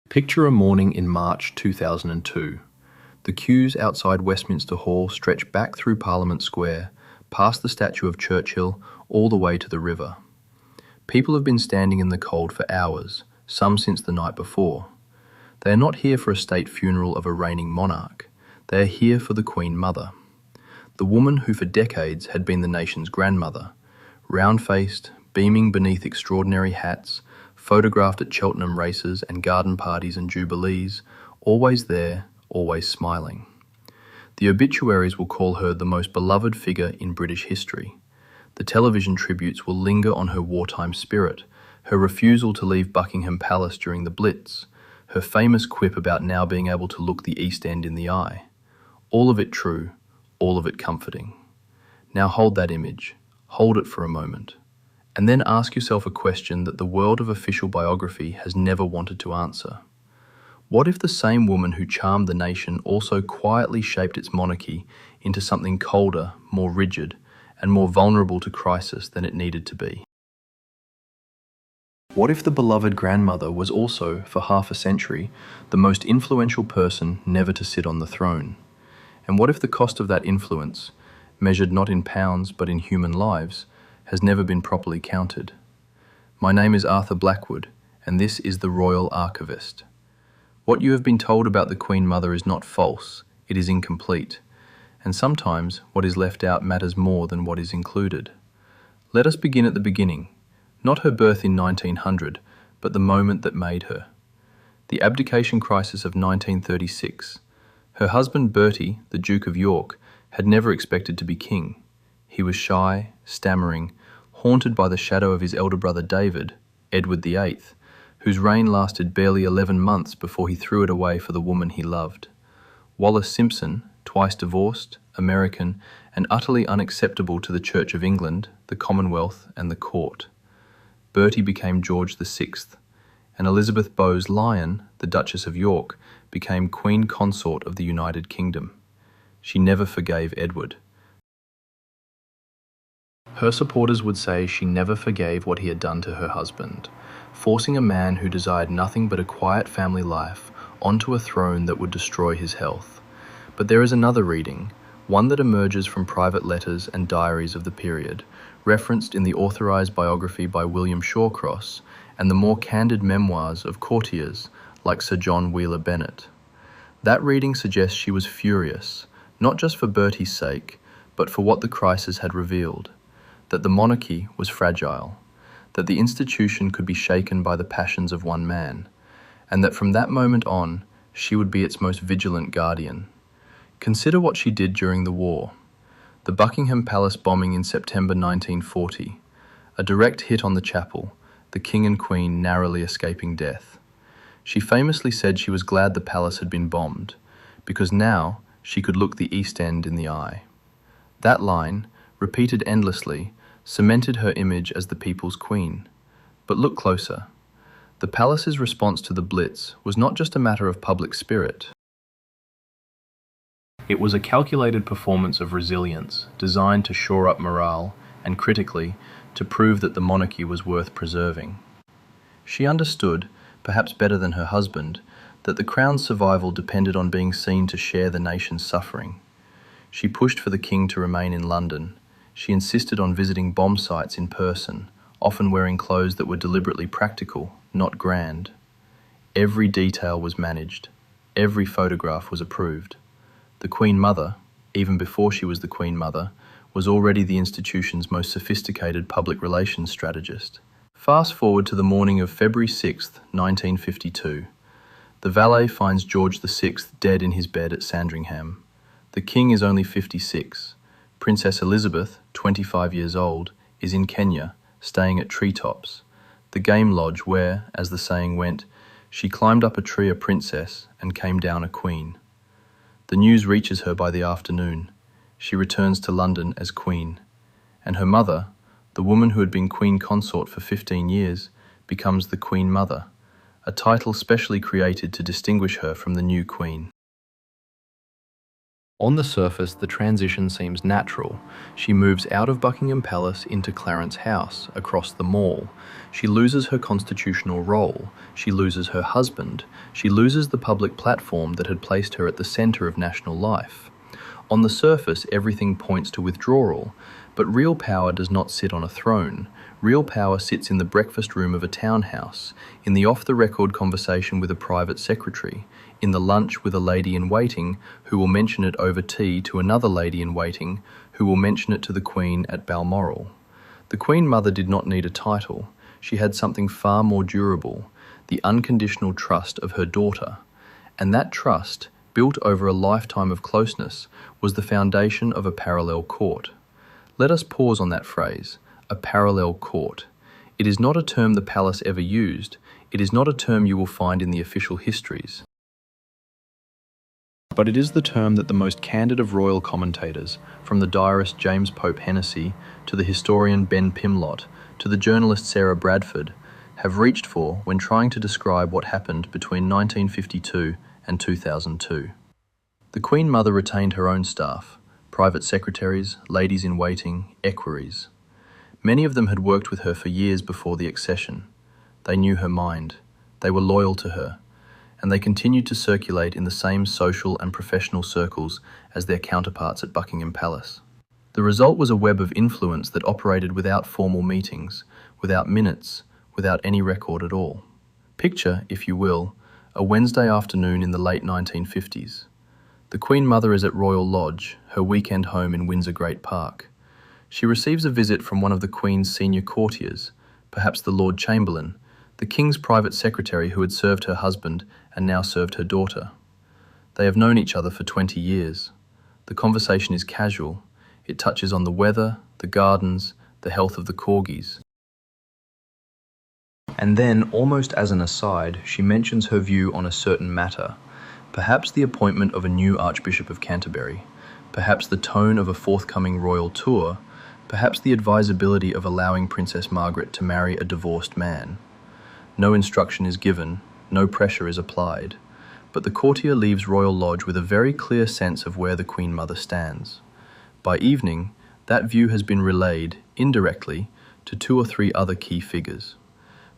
Picture a morning in March 2002. The queues outside Westminster Hall stretch back through Parliament Square, past the statue of Churchill, all the way to the river. People have been standing in the cold for hours, some since the night before. They are not here for a state funeral of a reigning monarch. They are here for the Queen Mother, the woman who for decades had been the nation's grandmother, round-faced, beaming beneath extraordinary hats, photographed at Cheltenham races and garden parties and jubilees, always there, always smiling. The obituaries will call her the most beloved figure in British history. The television tributes will linger on her wartime spirit, her refusal to leave Buckingham Palace during the Blitz, her famous quip about now being able to look the East End in the eye. All of it true, all of it comforting. Now hold that image, hold it for a moment, and then ask yourself a question that the world of official biography has never wanted to answer. What if the same woman who charmed the nation also quietly shaped its monarchy into something colder, more rigid, and more vulnerable to crisis than it needed to be? What if the beloved grandmother was also, for half a century, the most influential person never to sit on the throne? And what if the cost of that influence, measured not in pounds but in human lives, has never been properly counted? My name is Arthur Blackwood, and this is the Royal Archivist. What you have been told about the Queen Mother is not false, it is incomplete, and sometimes what is left out matters more than what is included. Let us begin at the beginning, not her birth in 1900, but the moment that made her. The abdication crisis of 1936. Her husband Bertie, the Duke of York, had never expected to be king. He was shy, stammering, haunted by the shadow of his elder brother David, Edward VIII, whose reign lasted barely 11 months before he threw it away for the woman he loved. Wallace Simpson, twice divorced, American, and utterly unacceptable to the Church of England, the Commonwealth, and the court. Bertie became George VI, and Elizabeth Bowes-Lyon, the Duchess of York, became Queen Consort of the United Kingdom. She never forgave Edward. Her supporters would say she never forgave what he had done to her husband, forcing a man who desired nothing but a quiet family life onto a throne that would destroy his health. But there is another reading, one that emerges from private letters and diaries of the period, referenced in the authorized biography by William Shawcross and the more candid memoirs of courtiers like Sir John Wheeler Bennet. That reading suggests she was furious, not just for Bertie's sake, but for what the crisis had revealed. That the monarchy was fragile, that the institution could be shaken by the passions of one man, and that from that moment on, she would be its most vigilant guardian. Consider what she did during the war. The Buckingham Palace bombing in September 1940, a direct hit on the chapel, the King and Queen narrowly escaping death. She famously said she was glad the palace had been bombed, because now she could look the East End in the eye. That line, repeated endlessly, cemented her image as the people's queen. But look closer. The palace's response to the Blitz was not just a matter of public spirit. It was a calculated performance of resilience, designed to shore up morale and, critically, to prove that the monarchy was worth preserving. She understood, perhaps better than her husband, that the crown's survival depended on being seen to share the nation's suffering. She pushed for the king to remain in London. She insisted on visiting bomb sites in person, often wearing clothes that were deliberately practical, not grand. Every detail was managed. Every photograph was approved. The Queen Mother, even before she was the Queen Mother, was already the institution's most sophisticated public relations strategist. Fast forward to the morning of February 6, 1952. The valet finds George VI dead in his bed at Sandringham. The king is only 56. Princess Elizabeth, 25 years old, is in Kenya, staying at Treetops, the game lodge where, as the saying went, she climbed up a tree a princess and came down a queen. The news reaches her by the afternoon. She returns to London as queen, and her mother, the woman who had been queen consort for 15 years, becomes the Queen Mother, a title specially created to distinguish her from the new queen. On the surface, the transition seems natural. She moves out of Buckingham Palace into Clarence House, across the Mall. She loses her constitutional role. She loses her husband. She loses the public platform that had placed her at the centre of national life. On the surface, everything points to withdrawal, but real power does not sit on a throne. Real power sits in the breakfast room of a townhouse, in the off-the-record conversation with a private secretary, in the lunch with a lady-in-waiting who will mention it over tea to another lady-in-waiting who will mention it to the Queen at Balmoral. The Queen Mother did not need a title. She had something far more durable, the unconditional trust of her daughter. And that trust, built over a lifetime of closeness, was the foundation of a parallel court. Let us pause on that phrase, a parallel court. It is not a term the palace ever used. It is not a term you will find in the official histories. But it is the term that the most candid of royal commentators, from the diarist James Pope Hennessy to the historian Ben Pimlott to the journalist Sarah Bradford, have reached for when trying to describe what happened between 1952 and 2002. The Queen Mother retained her own staff, private secretaries, ladies-in-waiting, equerries. Many of them had worked with her for years before the accession. They knew her mind. They were loyal to her. And they continued to circulate in the same social and professional circles as their counterparts at Buckingham Palace. The result was a web of influence that operated without formal meetings, without minutes, without any record at all. Picture, if you will, a Wednesday afternoon in the late 1950s. The Queen Mother is at Royal Lodge, her weekend home in Windsor Great Park. She receives a visit from one of the Queen's senior courtiers, perhaps the Lord Chamberlain, the King's private secretary who had served her husband and now served her daughter. They have known each other for 20 years. The conversation is casual. It touches on the weather, the gardens, the health of the corgis. And then, almost as an aside, she mentions her view on a certain matter, perhaps the appointment of a new Archbishop of Canterbury, perhaps the tone of a forthcoming royal tour, perhaps the advisability of allowing Princess Margaret to marry a divorced man. No instruction is given, no pressure is applied, but the courtier leaves Royal Lodge with a very clear sense of where the Queen Mother stands. By evening, that view has been relayed, indirectly, to 2 or 3 other key figures.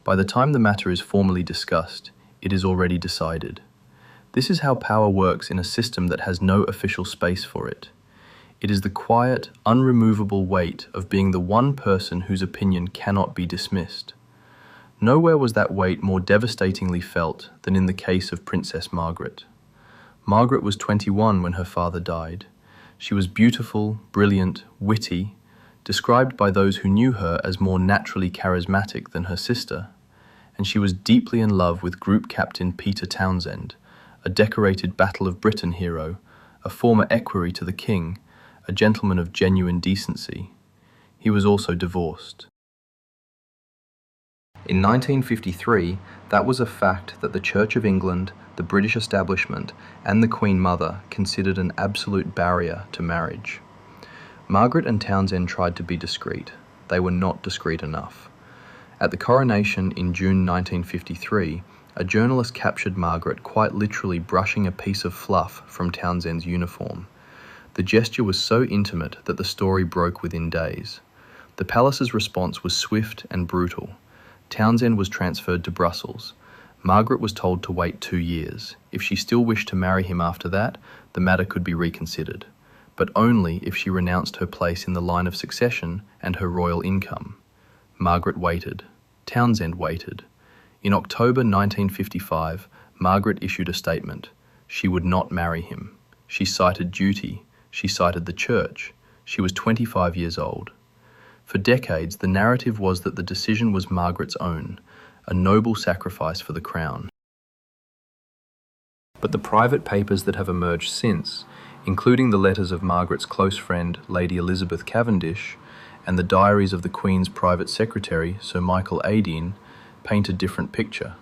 By the time the matter is formally discussed, it is already decided. This is how power works in a system that has no official space for it. It is the quiet, unremovable weight of being the one person whose opinion cannot be dismissed. Nowhere was that weight more devastatingly felt than in the case of Princess Margaret. Margaret was 21 when her father died. She was beautiful, brilliant, witty, described by those who knew her as more naturally charismatic than her sister, and she was deeply in love with Group Captain Peter Townsend, a decorated Battle of Britain hero, a former equerry to the king, a gentleman of genuine decency. He was also divorced. In 1953, that was a fact that the Church of England, the British establishment, and the Queen Mother considered an absolute barrier to marriage. Margaret and Townsend tried to be discreet. They were not discreet enough. At the coronation in June 1953, a journalist captured Margaret quite literally brushing a piece of fluff from Townsend's uniform. The gesture was so intimate that the story broke within days. The palace's response was swift and brutal. Townsend was transferred to Brussels. Margaret was told to wait 2 years. If she still wished to marry him after that, the matter could be reconsidered, but only if she renounced her place in the line of succession and her royal income. Margaret waited. Townsend waited. In October 1955, Margaret issued a statement. She would not marry him. She cited duty. She cited the church. She was 25 years old. For decades, the narrative was that the decision was Margaret's own, a noble sacrifice for the crown. But the private papers that have emerged since, including the letters of Margaret's close friend, Lady Elizabeth Cavendish, and the diaries of the Queen's private secretary, Sir Michael Adine, paint a different picture.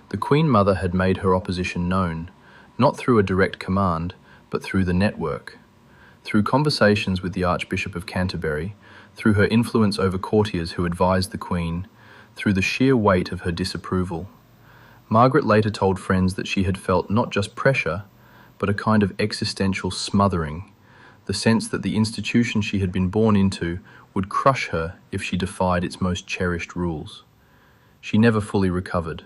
The Queen Mother had made her opposition known, not through a direct command, but through the network. Through conversations with the Archbishop of Canterbury, through her influence over courtiers who advised the Queen, through the sheer weight of her disapproval. Margaret later told friends that she had felt not just pressure, but a kind of existential smothering, the sense that the institution she had been born into would crush her if she defied its most cherished rules. She never fully recovered.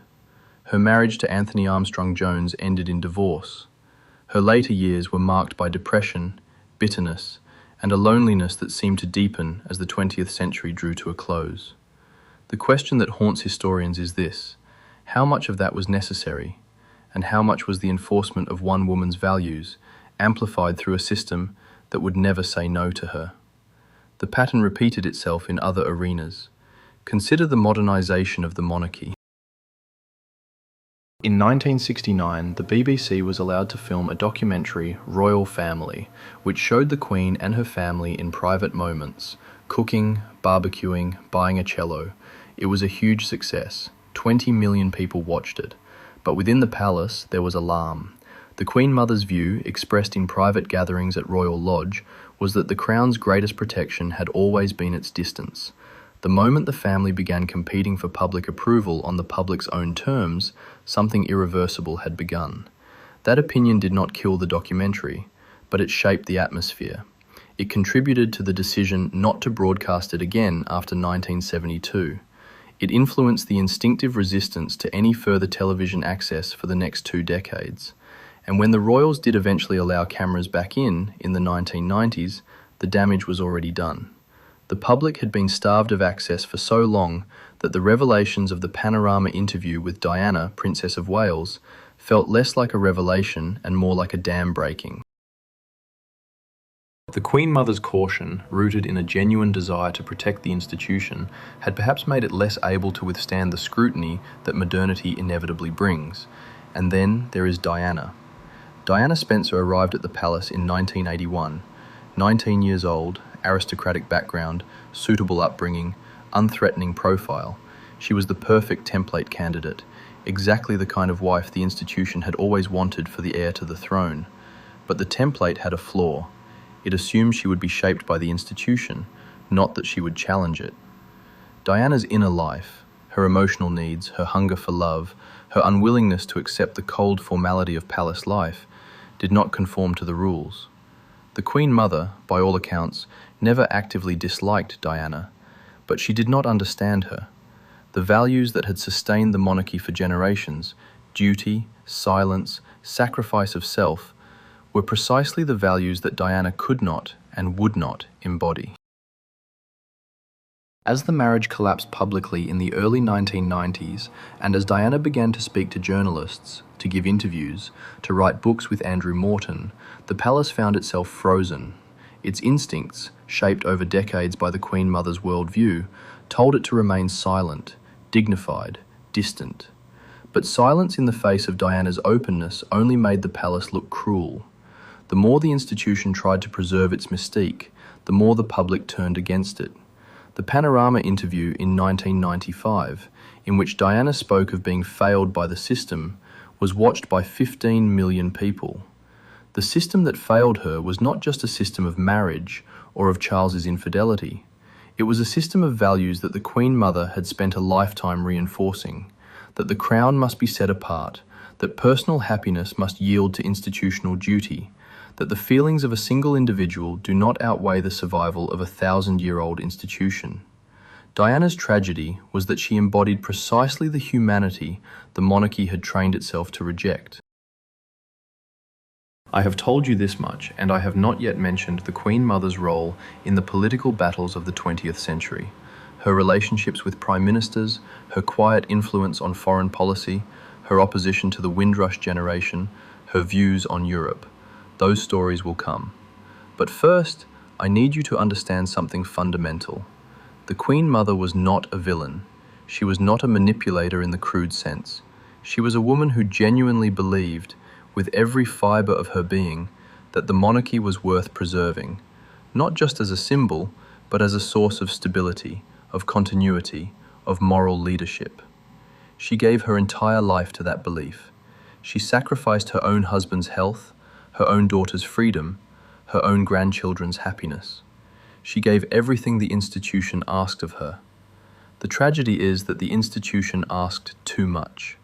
Her marriage to Anthony Armstrong Jones ended in divorce. Her later years were marked by depression, bitterness, and a loneliness that seemed to deepen as the 20th century drew to a close. The question that haunts historians is this: how much of that was necessary, and how much was the enforcement of one woman's values, amplified through a system that would never say no to her? The pattern repeated itself in other arenas. Consider the modernization of the monarchy. In 1969, the BBC was allowed to film a documentary, Royal Family, which showed the Queen and her family in private moments, cooking, barbecuing, buying a cello. It was a huge success. 20 million people watched it. But within the palace, there was alarm. The Queen Mother's view, expressed in private gatherings at Royal Lodge, was that the Crown's greatest protection had always been its distance. The moment the family began competing for public approval on the public's own terms, something irreversible had begun. That opinion did not kill the documentary, but it shaped the atmosphere. It contributed to the decision not to broadcast it again after 1972. It influenced the instinctive resistance to any further television access for the next 2 decades. And when the royals did eventually allow cameras back in the 1990s, the damage was already done. The public had been starved of access for so long that the revelations of the Panorama interview with Diana, Princess of Wales, felt less like a revelation and more like a dam breaking. The Queen Mother's caution, rooted in a genuine desire to protect the institution, had perhaps made it less able to withstand the scrutiny that modernity inevitably brings. And then there is Diana. Diana Spencer arrived at the palace in 1981, 19 years old, aristocratic background, suitable upbringing, unthreatening profile. She was the perfect template candidate, exactly the kind of wife the institution had always wanted for the heir to the throne. But the template had a flaw. It assumed she would be shaped by the institution, not that she would challenge it. Diana's inner life, her emotional needs, her hunger for love, her unwillingness to accept the cold formality of palace life, did not conform to the rules. The Queen Mother, by all accounts, never actively disliked Diana, but she did not understand her. The values that had sustained the monarchy for generations, duty, silence, sacrifice of self, were precisely the values that Diana could not and would not embody. As the marriage collapsed publicly in the early 1990s, and as Diana began to speak to journalists, to give interviews, to write books with Andrew Morton, the palace found itself frozen. Its instincts, shaped over decades by the Queen Mother's worldview, told it to remain silent, dignified, distant. But silence in the face of Diana's openness only made the palace look cruel. The more the institution tried to preserve its mystique, the more the public turned against it. The Panorama interview in 1995, in which Diana spoke of being failed by the system, was watched by 15 million people. The system that failed her was not just a system of marriage or of Charles's infidelity. It was a system of values that the Queen Mother had spent a lifetime reinforcing, that the crown must be set apart, that personal happiness must yield to institutional duty, that the feelings of a single individual do not outweigh the survival of a 1,000-year-old institution. Diana's tragedy was that she embodied precisely the humanity the monarchy had trained itself to reject. I have told you this much, and I have not yet mentioned the Queen Mother's role in the political battles of the 20th century, her relationships with prime ministers, her quiet influence on foreign policy, her opposition to the Windrush generation, her views on Europe. Those stories will come. But first, I need you to understand something fundamental. The Queen Mother was not a villain. She was not a manipulator in the crude sense. She was a woman who genuinely believed, with every fibre of her being, that the monarchy was worth preserving, not just as a symbol, but as a source of stability, of continuity, of moral leadership. She gave her entire life to that belief. She sacrificed her own husband's health, her own daughter's freedom, her own grandchildren's happiness. She gave everything the institution asked of her. The tragedy is that the institution asked too much,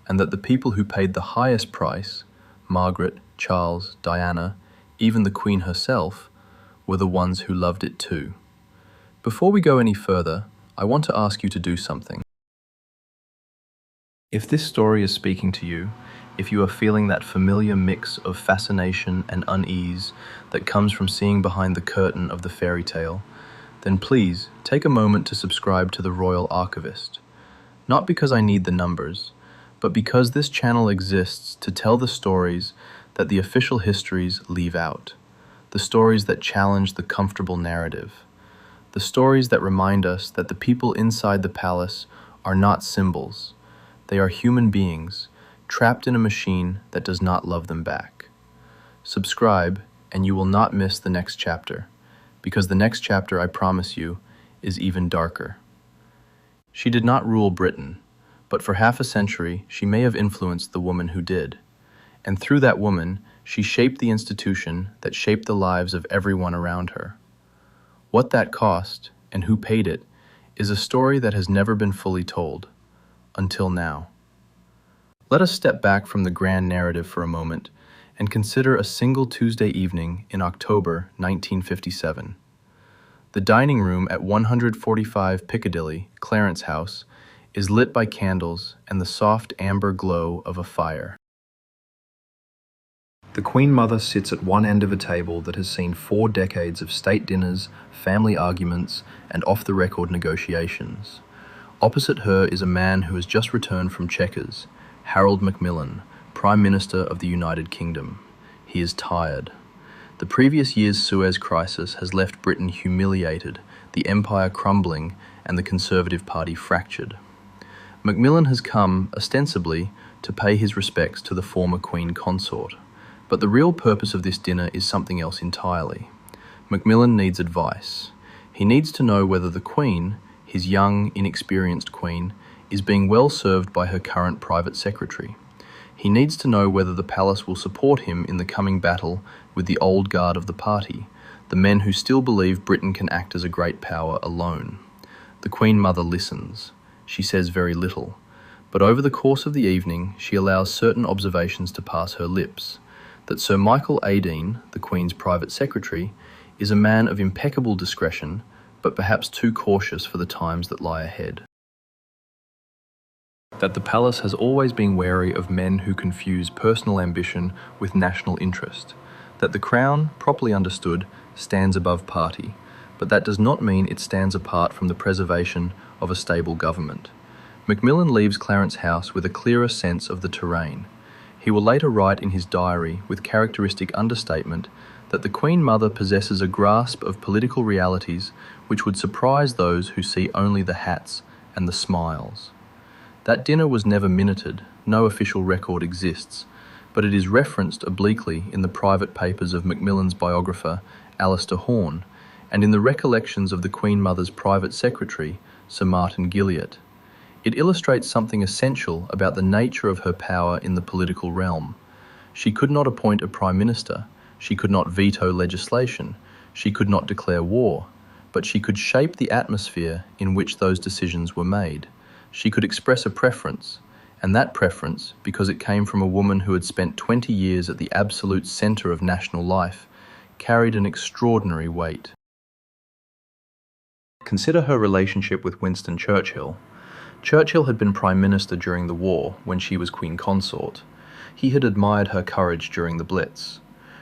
and that the people who paid the highest price, Margaret, Charles, Diana, even the Queen herself, were the ones who loved it too. Before we go any further, I want to ask you to do something. If this story is speaking to you, if you are feeling that familiar mix of fascination and unease that comes from seeing behind the curtain of the fairy tale, then please take a moment to subscribe to the Royal Archivist. Not because I need the numbers, but because this channel exists to tell the stories that the official histories leave out, the stories that challenge the comfortable narrative, the stories that remind us that the people inside the palace are not symbols. They are human beings, trapped in a machine that does not love them back. Subscribe, and you will not miss the next chapter, because the next chapter, I promise you, is even darker. She did not rule Britain, but for half a century she may have influenced the woman who did. And through that woman, she shaped the institution that shaped the lives of everyone around her. What that cost, and who paid it, is a story that has never been fully told, until now. Let us step back from the grand narrative for a moment and consider a single Tuesday evening in October 1957. The dining room at 145 Piccadilly, Clarence House, is lit by candles and the soft amber glow of a fire. The Queen Mother sits at one end of a table that has seen 4 decades of state dinners, family arguments, and off-the-record negotiations. Opposite her is a man who has just returned from Chequers, Harold Macmillan, Prime Minister of the United Kingdom. He is tired. The previous year's Suez Crisis has left Britain humiliated, the empire crumbling, and the Conservative Party fractured. Macmillan has come, ostensibly, to pay his respects to the former Queen Consort. But the real purpose of this dinner is something else entirely. Macmillan needs advice. He needs to know whether the Queen, his young, inexperienced Queen, is being well served by her current private secretary. He needs to know whether the palace will support him in the coming battle with the old guard of the party, the men who still believe Britain can act as a great power alone. The Queen Mother listens. She says very little, but over the course of the evening she allows certain observations to pass her lips. That Sir Michael Adine, the Queen's private secretary, is a man of impeccable discretion, but perhaps too cautious for the times that lie ahead. That the palace has always been wary of men who confuse personal ambition with national interest. That the Crown, properly understood, stands above party, but that does not mean it stands apart from the preservation of a stable government. Macmillan leaves Clarence House with a clearer sense of the terrain. He will later write in his diary, with characteristic understatement, that the Queen Mother possesses a grasp of political realities which would surprise those who see only the hats and the smiles. That dinner was never minuted, no official record exists, but it is referenced obliquely in the private papers of Macmillan's biographer, Alistair Horne, and in the recollections of the Queen Mother's private secretary, Sir Martin Gilliat. It illustrates something essential about the nature of her power in the political realm. She could not appoint a prime minister, she could not veto legislation, she could not declare war, but she could shape the atmosphere in which those decisions were made. She could express a preference, and that preference, because it came from a woman who had spent 20 years at the absolute centre of national life, carried an extraordinary weight. Consider her relationship with Winston Churchill. Churchill had been Prime Minister during the war when she was Queen Consort. He had admired her courage during the Blitz.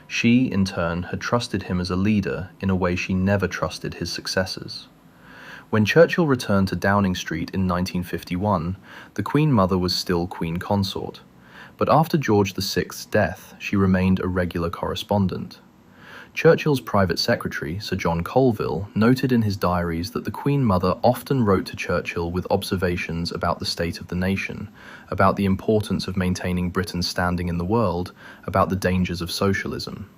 She, in turn, had trusted him as a leader in a way she never trusted his successors. When Churchill returned to Downing Street in 1951, the Queen Mother was still Queen Consort. But after George VI's death, she remained a regular correspondent. Churchill's private secretary, Sir John Colville, noted in his diaries that the Queen Mother often wrote to Churchill with observations about the state of the nation, about the importance of maintaining Britain's standing in the world, about the dangers of socialism.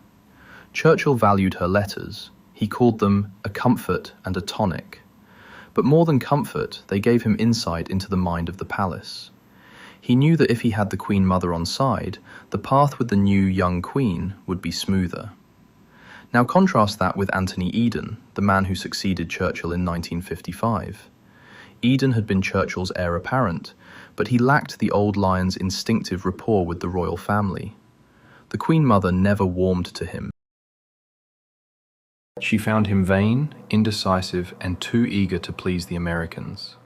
Churchill valued her letters. He called them a comfort and a tonic. But more than comfort, they gave him insight into the mind of the palace. He knew that if he had the Queen Mother on side, the path with the new young Queen would be smoother. Now contrast that with Anthony Eden, the man who succeeded Churchill in 1955. Eden had been Churchill's heir apparent, but he lacked the old lion's instinctive rapport with the royal family. The the Queen Mother never warmed to him. She found him vain, indecisive, and too eager to please the Americans.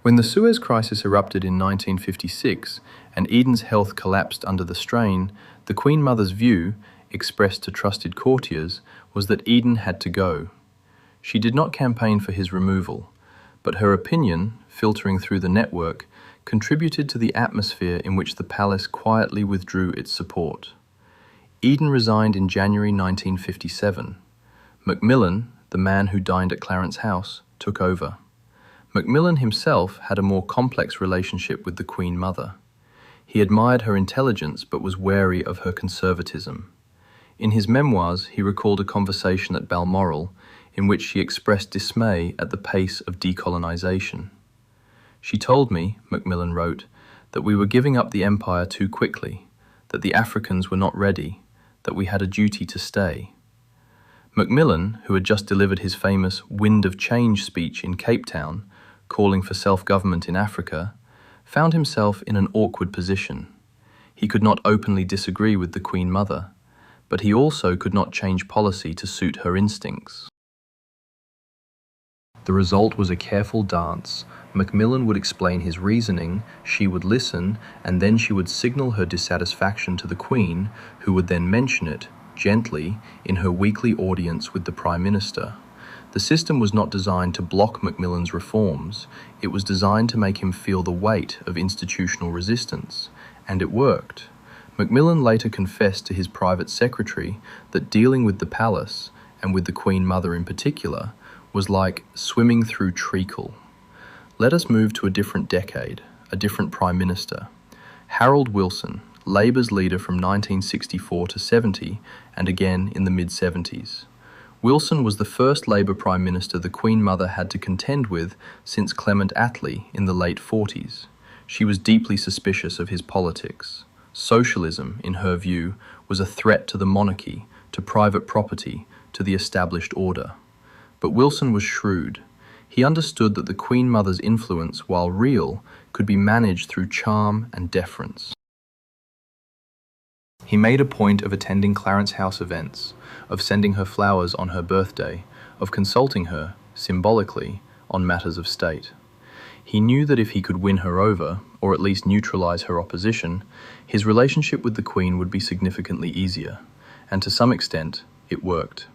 When the Suez Crisis erupted in 1956 and Eden's health collapsed under the strain, the Queen Mother's view, expressed to trusted courtiers, was that Eden had to go. She did not campaign for his removal, but her opinion, filtering through the network, contributed to the atmosphere in which the palace quietly withdrew its support. Eden resigned in January 1957. Macmillan, the man who dined at Clarence House, took over. Macmillan himself had a more complex relationship with the Queen Mother. He admired her intelligence but was wary of her conservatism. In his memoirs, he recalled a conversation at Balmoral in which she expressed dismay at the pace of decolonization. She told me, Macmillan wrote, that we were giving up the empire too quickly, that the Africans were not ready, that we had a duty to stay. Macmillan, who had just delivered his famous Wind of Change speech in Cape Town, calling for self-government in Africa, found himself in an awkward position. He could not openly disagree with the Queen Mother, but he also could not change policy to suit her instincts. The result was a careful dance. Macmillan would explain his reasoning, she would listen, and then she would signal her dissatisfaction to the Queen, who would then mention it, gently, in her weekly audience with the Prime Minister. The system was not designed to block Macmillan's reforms, it was designed to make him feel the weight of institutional resistance, and it worked. Macmillan later confessed to his private secretary that dealing with the palace, and with the Queen Mother in particular, was like swimming through treacle. Let us move to a different decade, a different Prime Minister. Harold Wilson, Labour's leader from 1964 to 70, and again in the mid-70s. Wilson was the first Labour Prime Minister the Queen Mother had to contend with since Clement Attlee in the late 40s. She was deeply suspicious of his politics. Socialism, in her view, was a threat to the monarchy, to private property, to the established order. But Wilson was shrewd. He understood that the Queen Mother's influence, while real, could be managed through charm and deference. He made a point of attending Clarence House events, of sending her flowers on her birthday, of consulting her, symbolically, on matters of state. He knew that if he could win her over, or at least neutralize her opposition, his relationship with the Queen would be significantly easier, and to some extent, it worked.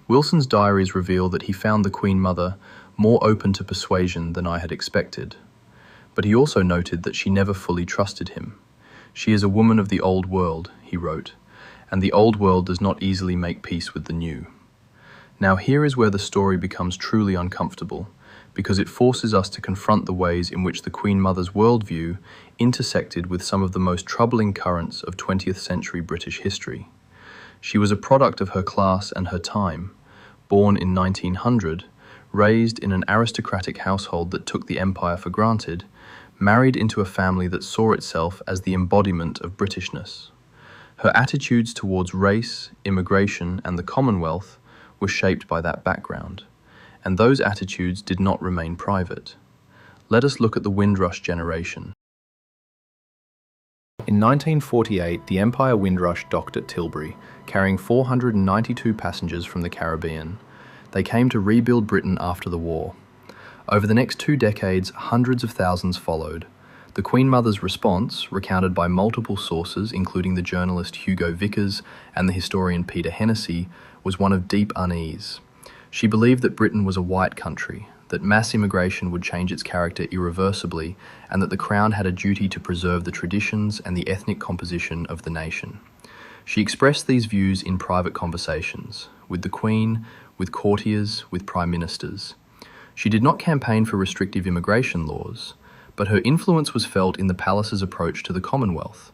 Wilson's diaries reveal that he found the Queen Mother more open to persuasion than I had expected. But he also noted that she never fully trusted him. "She is a woman of the old world," he wrote, "and the old world does not easily make peace with the new." Now here is where the story becomes truly uncomfortable, because it forces us to confront the ways in which the Queen Mother's worldview intersected with some of the most troubling currents of 20th century British history. She was a product of her class and her time, born in 1900, raised in an aristocratic household that took the empire for granted, married into a family that saw itself as the embodiment of Britishness. Her attitudes towards race, immigration, and the Commonwealth were shaped by that background, and those attitudes did not remain private. Let us look at the Windrush generation. In 1948, the Empire Windrush docked at Tilbury, carrying 492 passengers from the Caribbean. They came to rebuild Britain after the war. Over the next 2 decades, hundreds of thousands followed. The Queen Mother's response, recounted by multiple sources including the journalist Hugo Vickers and the historian Peter Hennessy, was one of deep unease. She believed that Britain was a white country, that mass immigration would change its character irreversibly, and that the Crown had a duty to preserve the traditions and the ethnic composition of the nation. She expressed these views in private conversations, with the Queen, with courtiers, with prime ministers. She did not campaign for restrictive immigration laws, but her influence was felt in the palace's approach to the Commonwealth.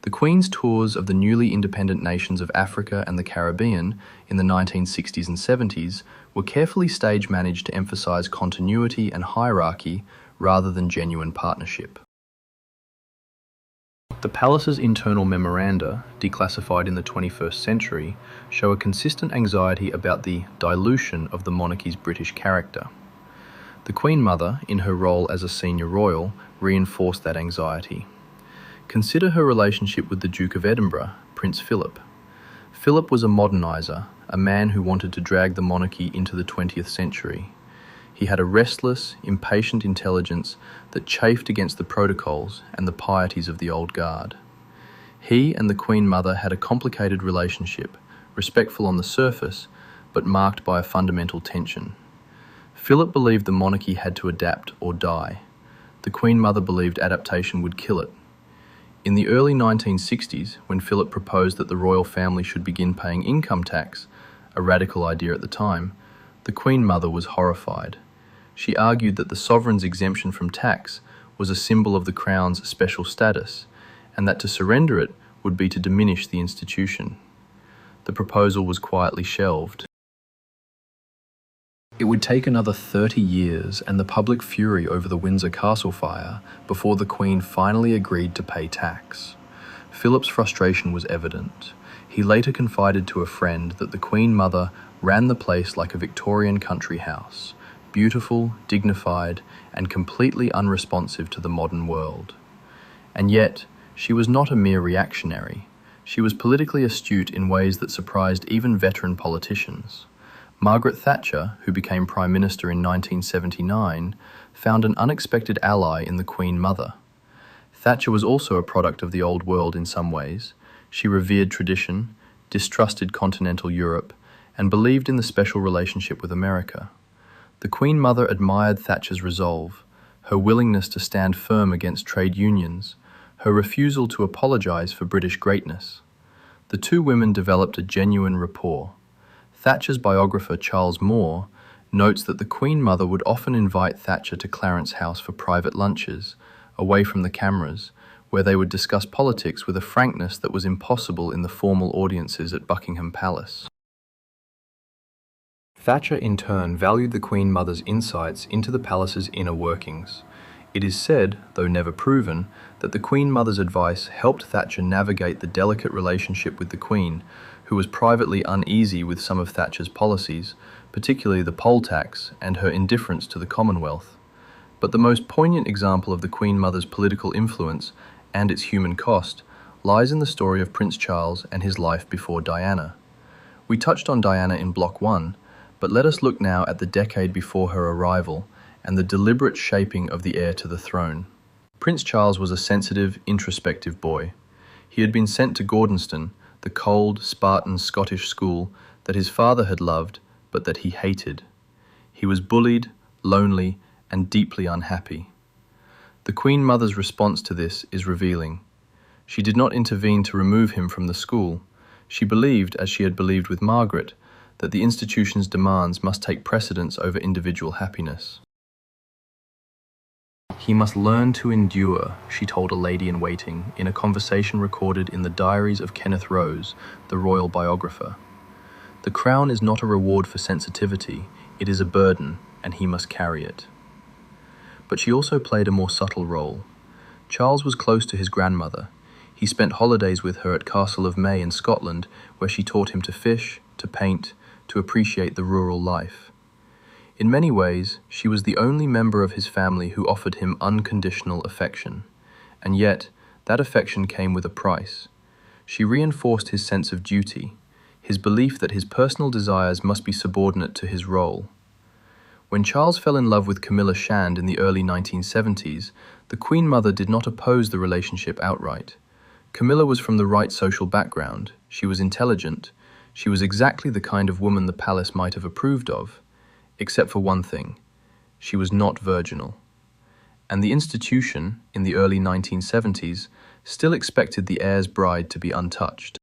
The Queen's tours of the newly independent nations of Africa and the Caribbean in the 1960s and 70s were carefully stage-managed to emphasize continuity and hierarchy rather than genuine partnership. The palace's internal memoranda, declassified in the 21st century, show a consistent anxiety about the dilution of the monarchy's British character. The Queen Mother, in her role as a senior royal, reinforced that anxiety. Consider her relationship with the Duke of Edinburgh, Prince Philip. Philip was a modernizer, a man who wanted to drag the monarchy into the 20th century. He had a restless, impatient intelligence that chafed against the protocols and the pieties of the old guard. He and the Queen Mother had a complicated relationship, respectful on the surface, but marked by a fundamental tension. Philip believed the monarchy had to adapt or die. The Queen Mother believed adaptation would kill it. In the early 1960s, when Philip proposed that the royal family should begin paying income tax, a radical idea at the time, the Queen Mother was horrified. She argued that the sovereign's exemption from tax was a symbol of the Crown's special status, and that to surrender it would be to diminish the institution. The proposal was quietly shelved. It would take another 30 years and the public fury over the Windsor Castle fire before the Queen finally agreed to pay tax. Philip's frustration was evident. He later confided to a friend that the Queen Mother ran the place like a Victorian country house, beautiful, dignified, and completely unresponsive to the modern world. And yet, she was not a mere reactionary. She was politically astute in ways that surprised even veteran politicians. Margaret Thatcher, who became Prime Minister in 1979, found an unexpected ally in the Queen Mother. Thatcher was also a product of the old world in some ways. She revered tradition, distrusted continental Europe, and believed in the special relationship with America. The Queen Mother admired Thatcher's resolve, her willingness to stand firm against trade unions, her refusal to apologize for British greatness. The two women developed a genuine rapport. Thatcher's biographer Charles Moore notes that the Queen Mother would often invite Thatcher to Clarence House for private lunches, away from the cameras, where they would discuss politics with a frankness that was impossible in the formal audiences at Buckingham Palace. Thatcher, in turn, valued the Queen Mother's insights into the palace's inner workings. It is said, though never proven, that the Queen Mother's advice helped Thatcher navigate the delicate relationship with the Queen, who was privately uneasy with some of Thatcher's policies, particularly the poll tax and her indifference to the Commonwealth. But the most poignant example of the Queen Mother's political influence and its human cost lies in the story of Prince Charles and his life before Diana. We touched on Diana in Block 1, but let us look now at the decade before her arrival and the deliberate shaping of the heir to the throne. Prince Charles was a sensitive, introspective boy. He had been sent to Gordonston, the cold, Spartan Scottish school that his father had loved, but that he hated. He was bullied, lonely, and deeply unhappy. The Queen Mother's response to this is revealing. She did not intervene to remove him from the school. She believed, as she had believed with Margaret, that the institution's demands must take precedence over individual happiness. He must learn to endure, she told a lady-in-waiting in a conversation recorded in the diaries of Kenneth Rose, the royal biographer. The crown is not a reward for sensitivity, it is a burden, and he must carry it. But she also played a more subtle role. Charles was close to his grandmother. He spent holidays with her at Castle of May in Scotland, where she taught him to fish, to paint, to appreciate the rural life. In many ways, she was the only member of his family who offered him unconditional affection. And yet, that affection came with a price. She reinforced his sense of duty, his belief that his personal desires must be subordinate to his role. When Charles fell in love with Camilla Shand in the early 1970s, the Queen Mother did not oppose the relationship outright. Camilla was from the right social background, she was intelligent, she was exactly the kind of woman the palace might have approved of. Except for one thing, she was not virginal. And the institution, in the early 1970s, still expected the heir's bride to be untouched.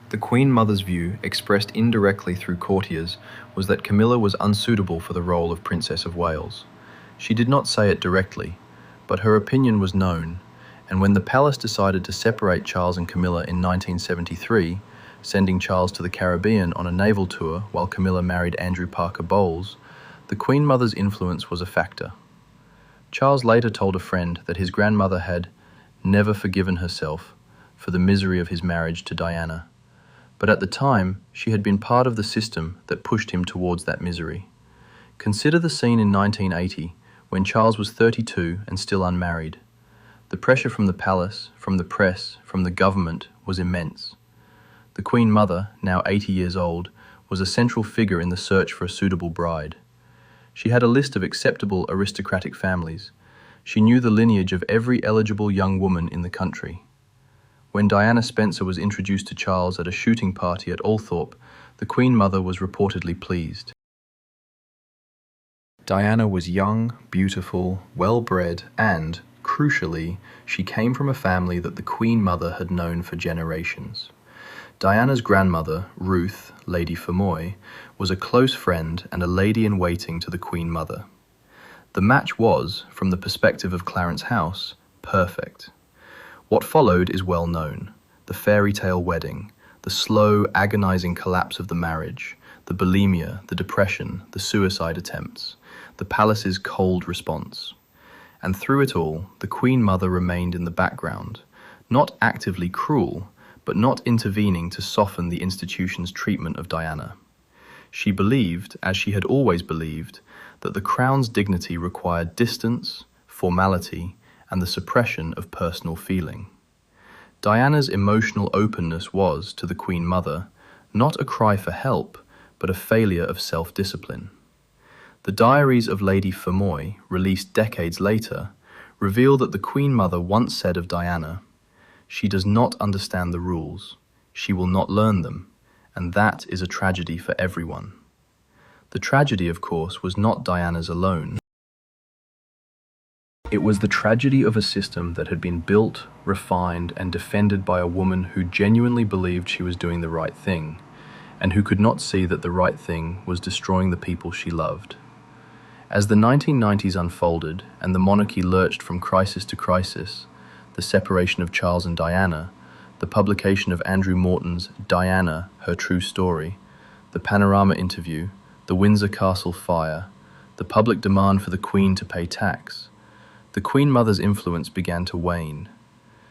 The Queen Mother's view, expressed indirectly through courtiers, was that Camilla was unsuitable for the role of Princess of Wales. She did not say it directly, but her opinion was known, and when the palace decided to separate Charles and Camilla in 1973, sending Charles to the Caribbean on a naval tour while Camilla married Andrew Parker Bowles, the Queen Mother's influence was a factor. Charles later told a friend that his grandmother had never forgiven herself for the misery of his marriage to Diana, but at the time she had been part of the system that pushed him towards that misery. Consider the scene in 1980 when Charles was 32 and still unmarried. The pressure from the palace, from the press, from the government was immense. The Queen Mother, now 80 years old, was a central figure in the search for a suitable bride. She had a list of acceptable aristocratic families. She knew the lineage of every eligible young woman in the country. When Diana Spencer was introduced to Charles at a shooting party at Althorpe, the Queen Mother was reportedly pleased. Diana was young, beautiful, well-bred, and, crucially, she came from a family that the Queen Mother had known for generations. Diana's grandmother, Ruth, Lady Fermoy, was a close friend and a lady-in-waiting to the Queen Mother. The match was, from the perspective of Clarence House, perfect. What followed is well known: the fairy tale wedding, the slow, agonizing collapse of the marriage, the bulimia, the depression, the suicide attempts, the palace's cold response. And through it all, the Queen Mother remained in the background, not actively cruel, but not intervening to soften the institution's treatment of Diana. She believed, as she had always believed, that the crown's dignity required distance, formality, and the suppression of personal feeling. Diana's emotional openness was, to the Queen Mother, not a cry for help, but a failure of self-discipline. The diaries of Lady Fermoy, released decades later, reveal that the Queen Mother once said of Diana, "She does not understand the rules, she will not learn them, and that is a tragedy for everyone." The tragedy, of course, was not Diana's alone. It was the tragedy of a system that had been built, refined, and defended by a woman who genuinely believed she was doing the right thing, and who could not see that the right thing was destroying the people she loved. As the 1990s unfolded and the monarchy lurched from crisis to crisis, the separation of Charles and Diana, the publication of Andrew Morton's Diana, Her True Story, the Panorama interview, the Windsor Castle fire, the public demand for the Queen to pay tax, the Queen Mother's influence began to wane.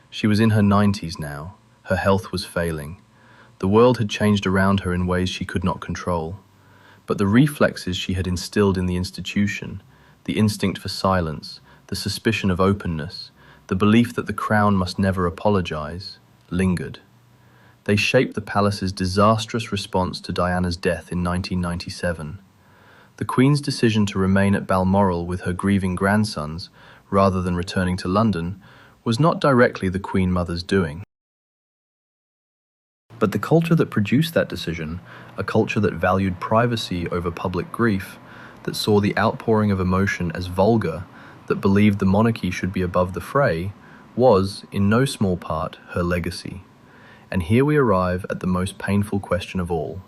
She was in her 90s now, her health was failing. The world had changed around her in ways she could not control. But the reflexes she had instilled in the institution, the instinct for silence, the suspicion of openness, the belief that the crown must never apologize, lingered. They shaped the palace's disastrous response to Diana's death in 1997. The Queen's decision to remain at Balmoral with her grieving grandsons, rather than returning to London, was not directly the Queen Mother's doing. But the culture that produced that decision, a culture that valued privacy over public grief, that saw the outpouring of emotion as vulgar, that believed the monarchy should be above the fray, was, in no small part, her legacy. And here we arrive at the most painful question of all.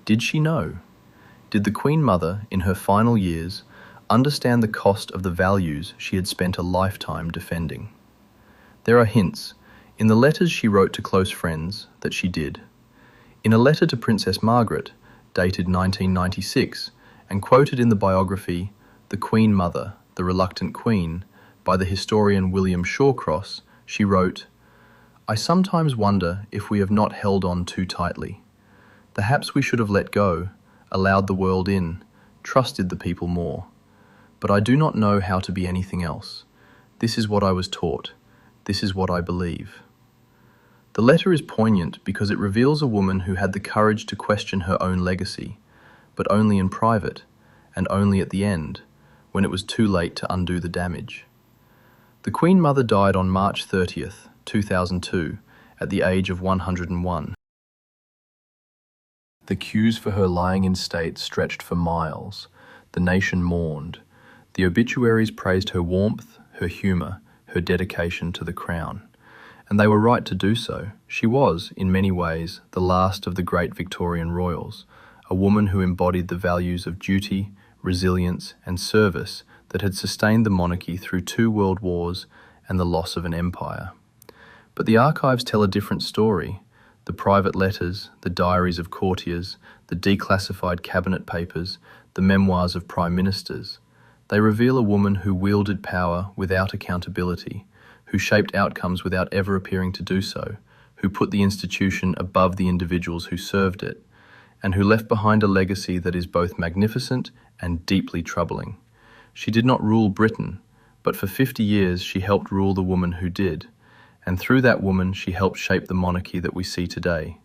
Did she know? Did the Queen Mother, in her final years, understand the cost of the values she had spent a lifetime defending? There are hints, in the letters she wrote to close friends, that she did. In a letter to Princess Margaret, dated 1996, and quoted in the biography The Queen Mother, the Reluctant Queen, by the historian William Shawcross, she wrote, "I sometimes wonder if we have not held on too tightly. Perhaps we should have let go, allowed the world in, trusted the people more. But I do not know how to be anything else. This is what I was taught. This is what I believe." The letter is poignant because it reveals a woman who had the courage to question her own legacy, but only in private, and only at the end, when it was too late to undo the damage. The Queen Mother died on March 30th, 2002, at the age of 101. The queues for her lying in state stretched for miles. The nation mourned. The obituaries praised her warmth, her humour, her dedication to the crown. And they were right to do so. She was, in many ways, the last of the great Victorian royals, a woman who embodied the values of duty, resilience, and service that had sustained the monarchy through 2 world wars and the loss of an empire. But the archives tell a different story. The private letters, the diaries of courtiers, the declassified cabinet papers, the memoirs of prime ministers, they reveal a woman who wielded power without accountability, who shaped outcomes without ever appearing to do so, who put the institution above the individuals who served it, and who left behind a legacy that is both magnificent and deeply troubling. She did not rule Britain, But for 50 years she helped rule the woman who did, and through that woman she helped shape the monarchy that we see today.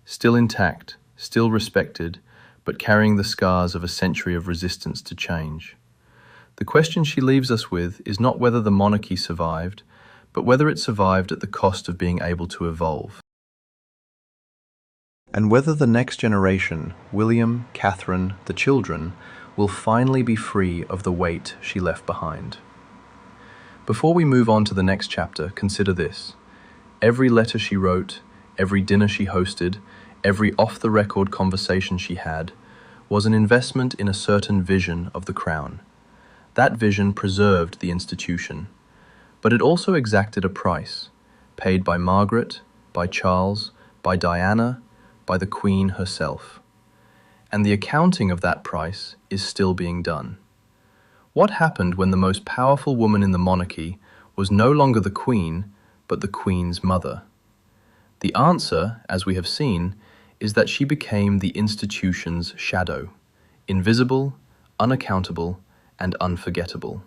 Still intact, still respected, but carrying the scars of a century of resistance to change. The question she leaves us with is not whether the monarchy survived, but whether it survived at the cost of being able to evolve. And whether the next generation, William, Catherine, the children, will finally be free of the weight she left behind. Before we move on to the next chapter, consider this. Every letter she wrote, every dinner she hosted, every off-the-record conversation she had, was an investment in a certain vision of the crown. That vision preserved the institution, but it also exacted a price, paid by Margaret, by Charles, by Diana, by the Queen herself. And the accounting of that price is still being done. What happened when the most powerful woman in the monarchy was no longer the Queen, but the Queen's mother? The answer, as we have seen, is that she became the institution's shadow, invisible, unaccountable, and unforgettable.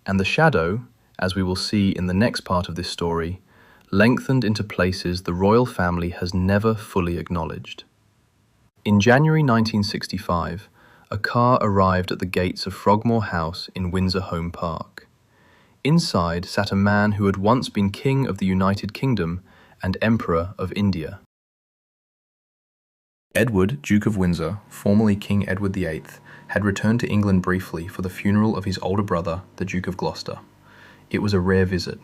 And the shadow, as we will see in the next part of this story, lengthened into places the royal family has never fully acknowledged. In January 1965, a car arrived at the gates of Frogmore House in Windsor Home Park. Inside sat a man who had once been King of the United Kingdom and Emperor of India. Edward, Duke of Windsor, formerly King Edward VIII, had returned to England briefly for the funeral of his older brother, the Duke of Gloucester. It was a rare visit.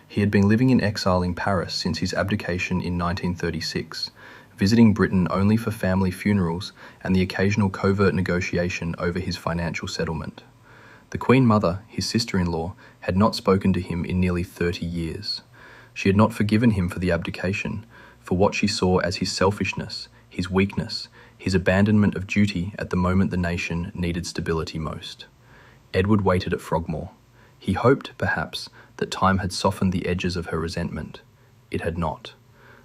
He had been living in exile in Paris since his abdication in 1936, visiting Britain only for family funerals and the occasional covert negotiation over his financial settlement. The Queen Mother, his sister-in-law, had not spoken to him in nearly 30 years. She had not forgiven him for the abdication, for what she saw as his selfishness, his weakness, his abandonment of duty at the moment the nation needed stability most. Edward waited at Frogmore. He hoped, perhaps, that time had softened the edges of her resentment. It had not.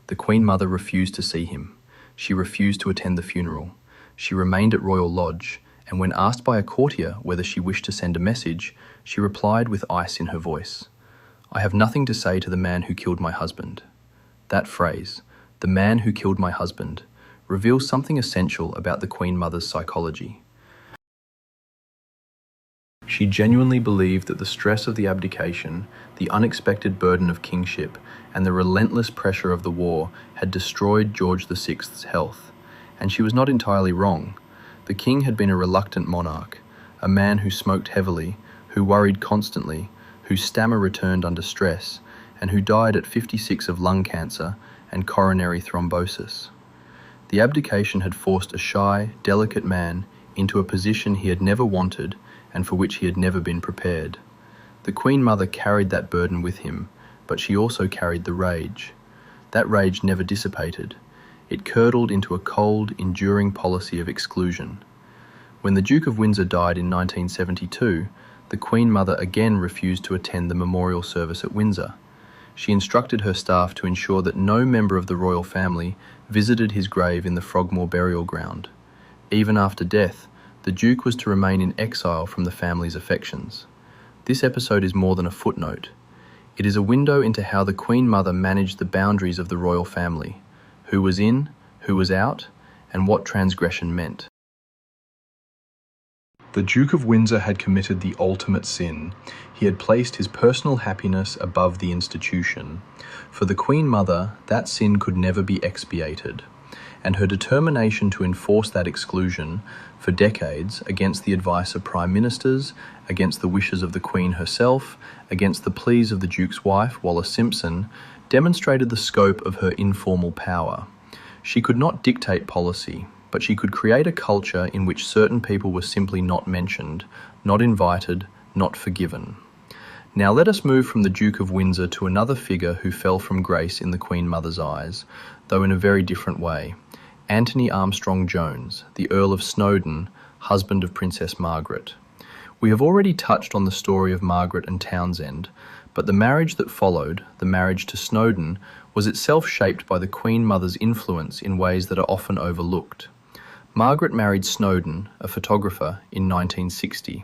The Queen Mother refused to see him. She refused to attend the funeral. She remained at Royal Lodge, and when asked by a courtier whether she wished to send a message, she replied with ice in her voice, "I have nothing to say to the man who killed my husband." That phrase, "the man who killed my husband," reveals something essential about the Queen Mother's psychology. She genuinely believed that the stress of the abdication, the unexpected burden of kingship, and the relentless pressure of the war had destroyed George VI's health. And she was not entirely wrong. The king had been a reluctant monarch, a man who smoked heavily, who worried constantly, whose stammer returned under stress, and who died at 56 of lung cancer and coronary thrombosis. The abdication had forced a shy, delicate man into a position he had never wanted and for which he had never been prepared. The Queen Mother carried that burden with him, but she also carried the rage. That rage never dissipated. It curdled into a cold, enduring policy of exclusion. When the Duke of Windsor died in 1972, the Queen Mother again refused to attend the memorial service at Windsor. She instructed her staff to ensure that no member of the royal family visited his grave in the Frogmore burial ground. Even after death, the Duke was to remain in exile from the family's affections. This episode is more than a footnote. It is a window into how the Queen Mother managed the boundaries of the royal family, who was in, who was out, and what transgression meant. The Duke of Windsor had committed the ultimate sin. He had placed his personal happiness above the institution. For the Queen Mother, that sin could never be expiated, and her determination to enforce that exclusion for decades against the advice of prime ministers, against the wishes of the Queen herself, against the pleas of the Duke's wife, Wallis Simpson, demonstrated the scope of her informal power. She could not dictate policy, but she could create a culture in which certain people were simply not mentioned, not invited, not forgiven. Now let us move from the Duke of Windsor to another figure who fell from grace in the Queen Mother's eyes, though in a very different way. Anthony Armstrong Jones, the Earl of Snowdon, husband of Princess Margaret. We have already touched on the story of Margaret and Townsend, but the marriage that followed, the marriage to Snowdon, was itself shaped by the Queen Mother's influence in ways that are often overlooked. Margaret married Snowdon, a photographer, in 1960.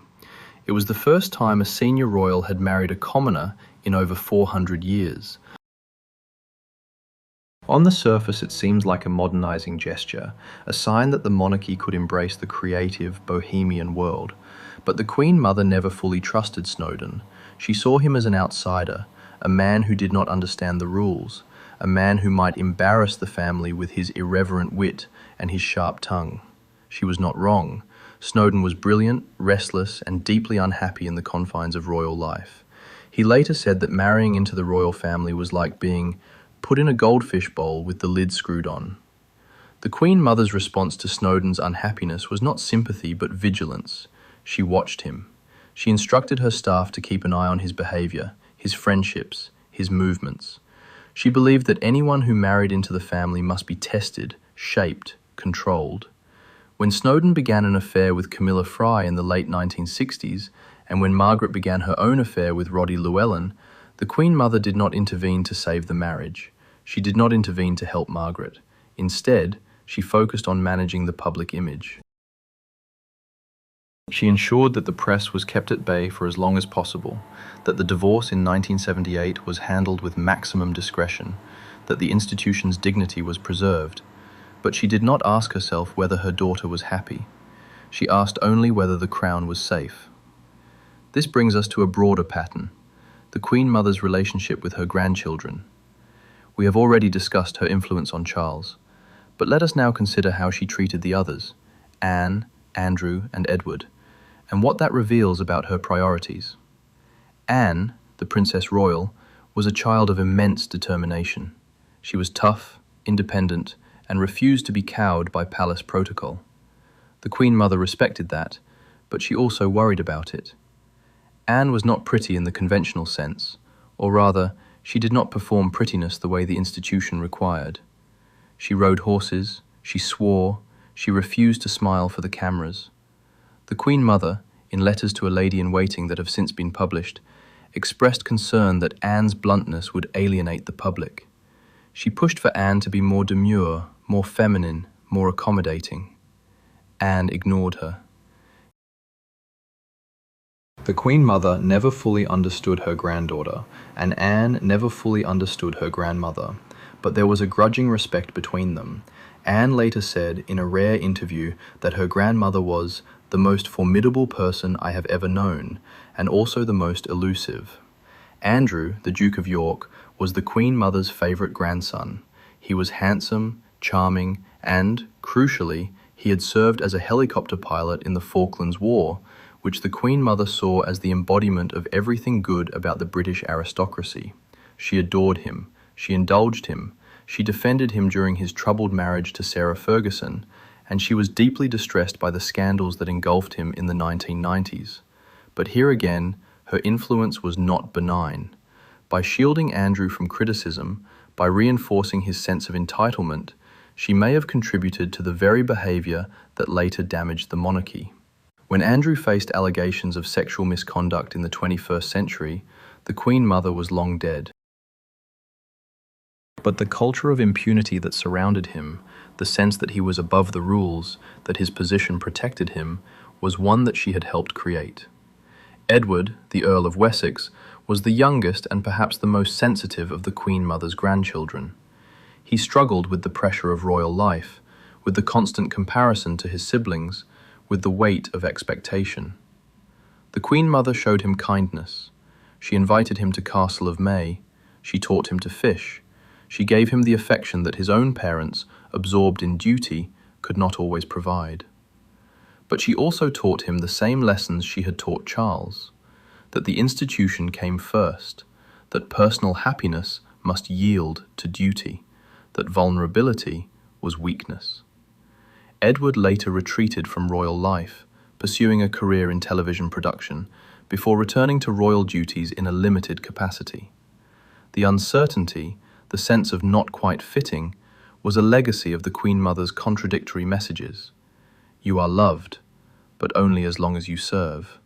It was the first time a senior royal had married a commoner in over 400 years. On the surface, it seems like a modernizing gesture, a sign that the monarchy could embrace the creative, bohemian world. But the Queen Mother never fully trusted Snowdon. She saw him as an outsider, a man who did not understand the rules, a man who might embarrass the family with his irreverent wit and his sharp tongue. She was not wrong. Snowdon was brilliant, restless, and deeply unhappy in the confines of royal life. He later said that marrying into the royal family was like being put in a goldfish bowl with the lid screwed on. The Queen Mother's response to Snowdon's unhappiness was not sympathy but vigilance. She watched him. She instructed her staff to keep an eye on his behavior, his friendships, his movements. She believed that anyone who married into the family must be tested, shaped, controlled. When Snowdon began an affair with Camilla Fry in the late 1960s, and when Margaret began her own affair with Roddy Llewellyn, the Queen Mother did not intervene to save the marriage. She did not intervene to help Margaret. Instead, she focused on managing the public image. She ensured that the press was kept at bay for as long as possible, that the divorce in 1978 was handled with maximum discretion, that the institution's dignity was preserved. But she did not ask herself whether her daughter was happy. She asked only whether the crown was safe. This brings us to a broader pattern, the Queen Mother's relationship with her grandchildren. We have already discussed her influence on Charles, but let us now consider how she treated the others, Anne, Andrew, and Edward, and what that reveals about her priorities. Anne, the Princess Royal, was a child of immense determination. She was tough, independent, and refused to be cowed by palace protocol. The Queen Mother respected that, but she also worried about it. Anne was not pretty in the conventional sense, or rather, she did not perform prettiness the way the institution required. She rode horses, she swore, she refused to smile for the cameras. The Queen Mother, in letters to a lady-in-waiting that have since been published, expressed concern that Anne's bluntness would alienate the public. She pushed for Anne to be more demure, more feminine, more accommodating. Anne ignored her. The Queen Mother never fully understood her granddaughter, and Anne never fully understood her grandmother, but there was a grudging respect between them. Anne later said in a rare interview that her grandmother was the most formidable person I have ever known, and also the most elusive. Andrew, the Duke of York, was the Queen Mother's favourite grandson. He was handsome, charming, and, crucially, he had served as a helicopter pilot in the Falklands War, which the Queen Mother saw as the embodiment of everything good about the British aristocracy. She adored him, she indulged him, she defended him during his troubled marriage to Sarah Ferguson, and she was deeply distressed by the scandals that engulfed him in the 1990s. But here again, her influence was not benign. By shielding Andrew from criticism, by reinforcing his sense of entitlement, she may have contributed to the very behaviour that later damaged the monarchy. When Andrew faced allegations of sexual misconduct in the 21st century, the Queen Mother was long dead. But the culture of impunity that surrounded him, the sense that he was above the rules, that his position protected him, was one that she had helped create. Edward, the Earl of Wessex, was the youngest and perhaps the most sensitive of the Queen Mother's grandchildren. He struggled with the pressure of royal life, with the constant comparison to his siblings, with the weight of expectation. The Queen Mother showed him kindness. She invited him to Castle of May. She taught him to fish. She gave him the affection that his own parents, absorbed in duty, could not always provide. But she also taught him the same lessons she had taught Charles, that the institution came first, that personal happiness must yield to duty, that vulnerability was weakness. Edward later retreated from royal life, pursuing a career in television production, before returning to royal duties in a limited capacity. The uncertainty, the sense of not quite fitting, was a legacy of the Queen Mother's contradictory messages. You are loved, but only as long as you serve.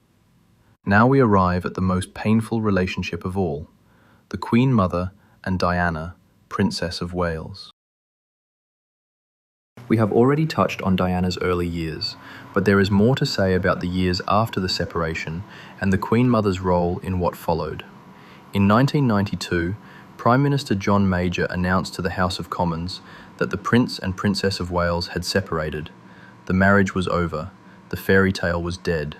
Now we arrive at the most painful relationship of all, the Queen Mother and Diana, Princess of Wales. We have already touched on Diana's early years, but there is more to say about the years after the separation and the Queen Mother's role in what followed. In 1992, Prime Minister John Major announced to the House of Commons that the Prince and Princess of Wales had separated. The marriage was over. The fairy tale was dead.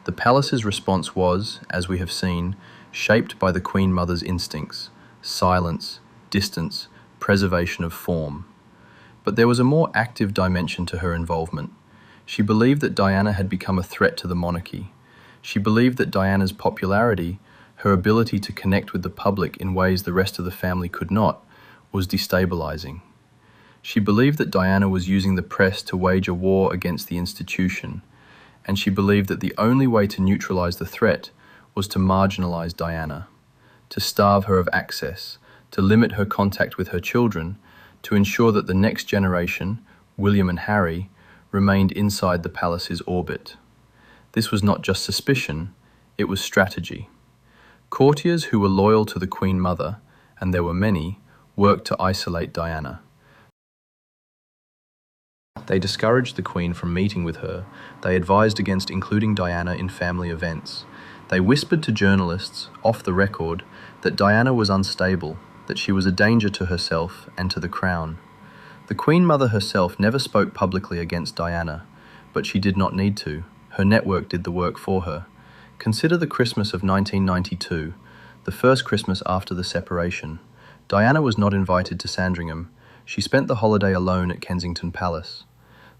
The palace's response was, as we have seen, shaped by the Queen Mother's instincts: silence, distance, preservation of form. But there was a more active dimension to her involvement. She believed that Diana had become a threat to the monarchy. She believed that Diana's popularity, her ability to connect with the public in ways the rest of the family could not, was destabilizing. She believed that Diana was using the press to wage a war against the institution, and she believed that the only way to neutralize the threat was to marginalize Diana, to starve her of access, to limit her contact with her children, to ensure that the next generation, William and Harry, remained inside the palace's orbit. This was not just suspicion, it was strategy. Courtiers who were loyal to the Queen Mother, and there were many, worked to isolate Diana. They discouraged the Queen from meeting with her. They advised against including Diana in family events. They whispered to journalists, off the record, that Diana was unstable, that she was a danger to herself and to the crown. The Queen Mother herself never spoke publicly against Diana, but she did not need to. Her network did the work for her. Consider the Christmas of 1992, the first Christmas after the separation. Diana was not invited to Sandringham. She spent the holiday alone at Kensington Palace.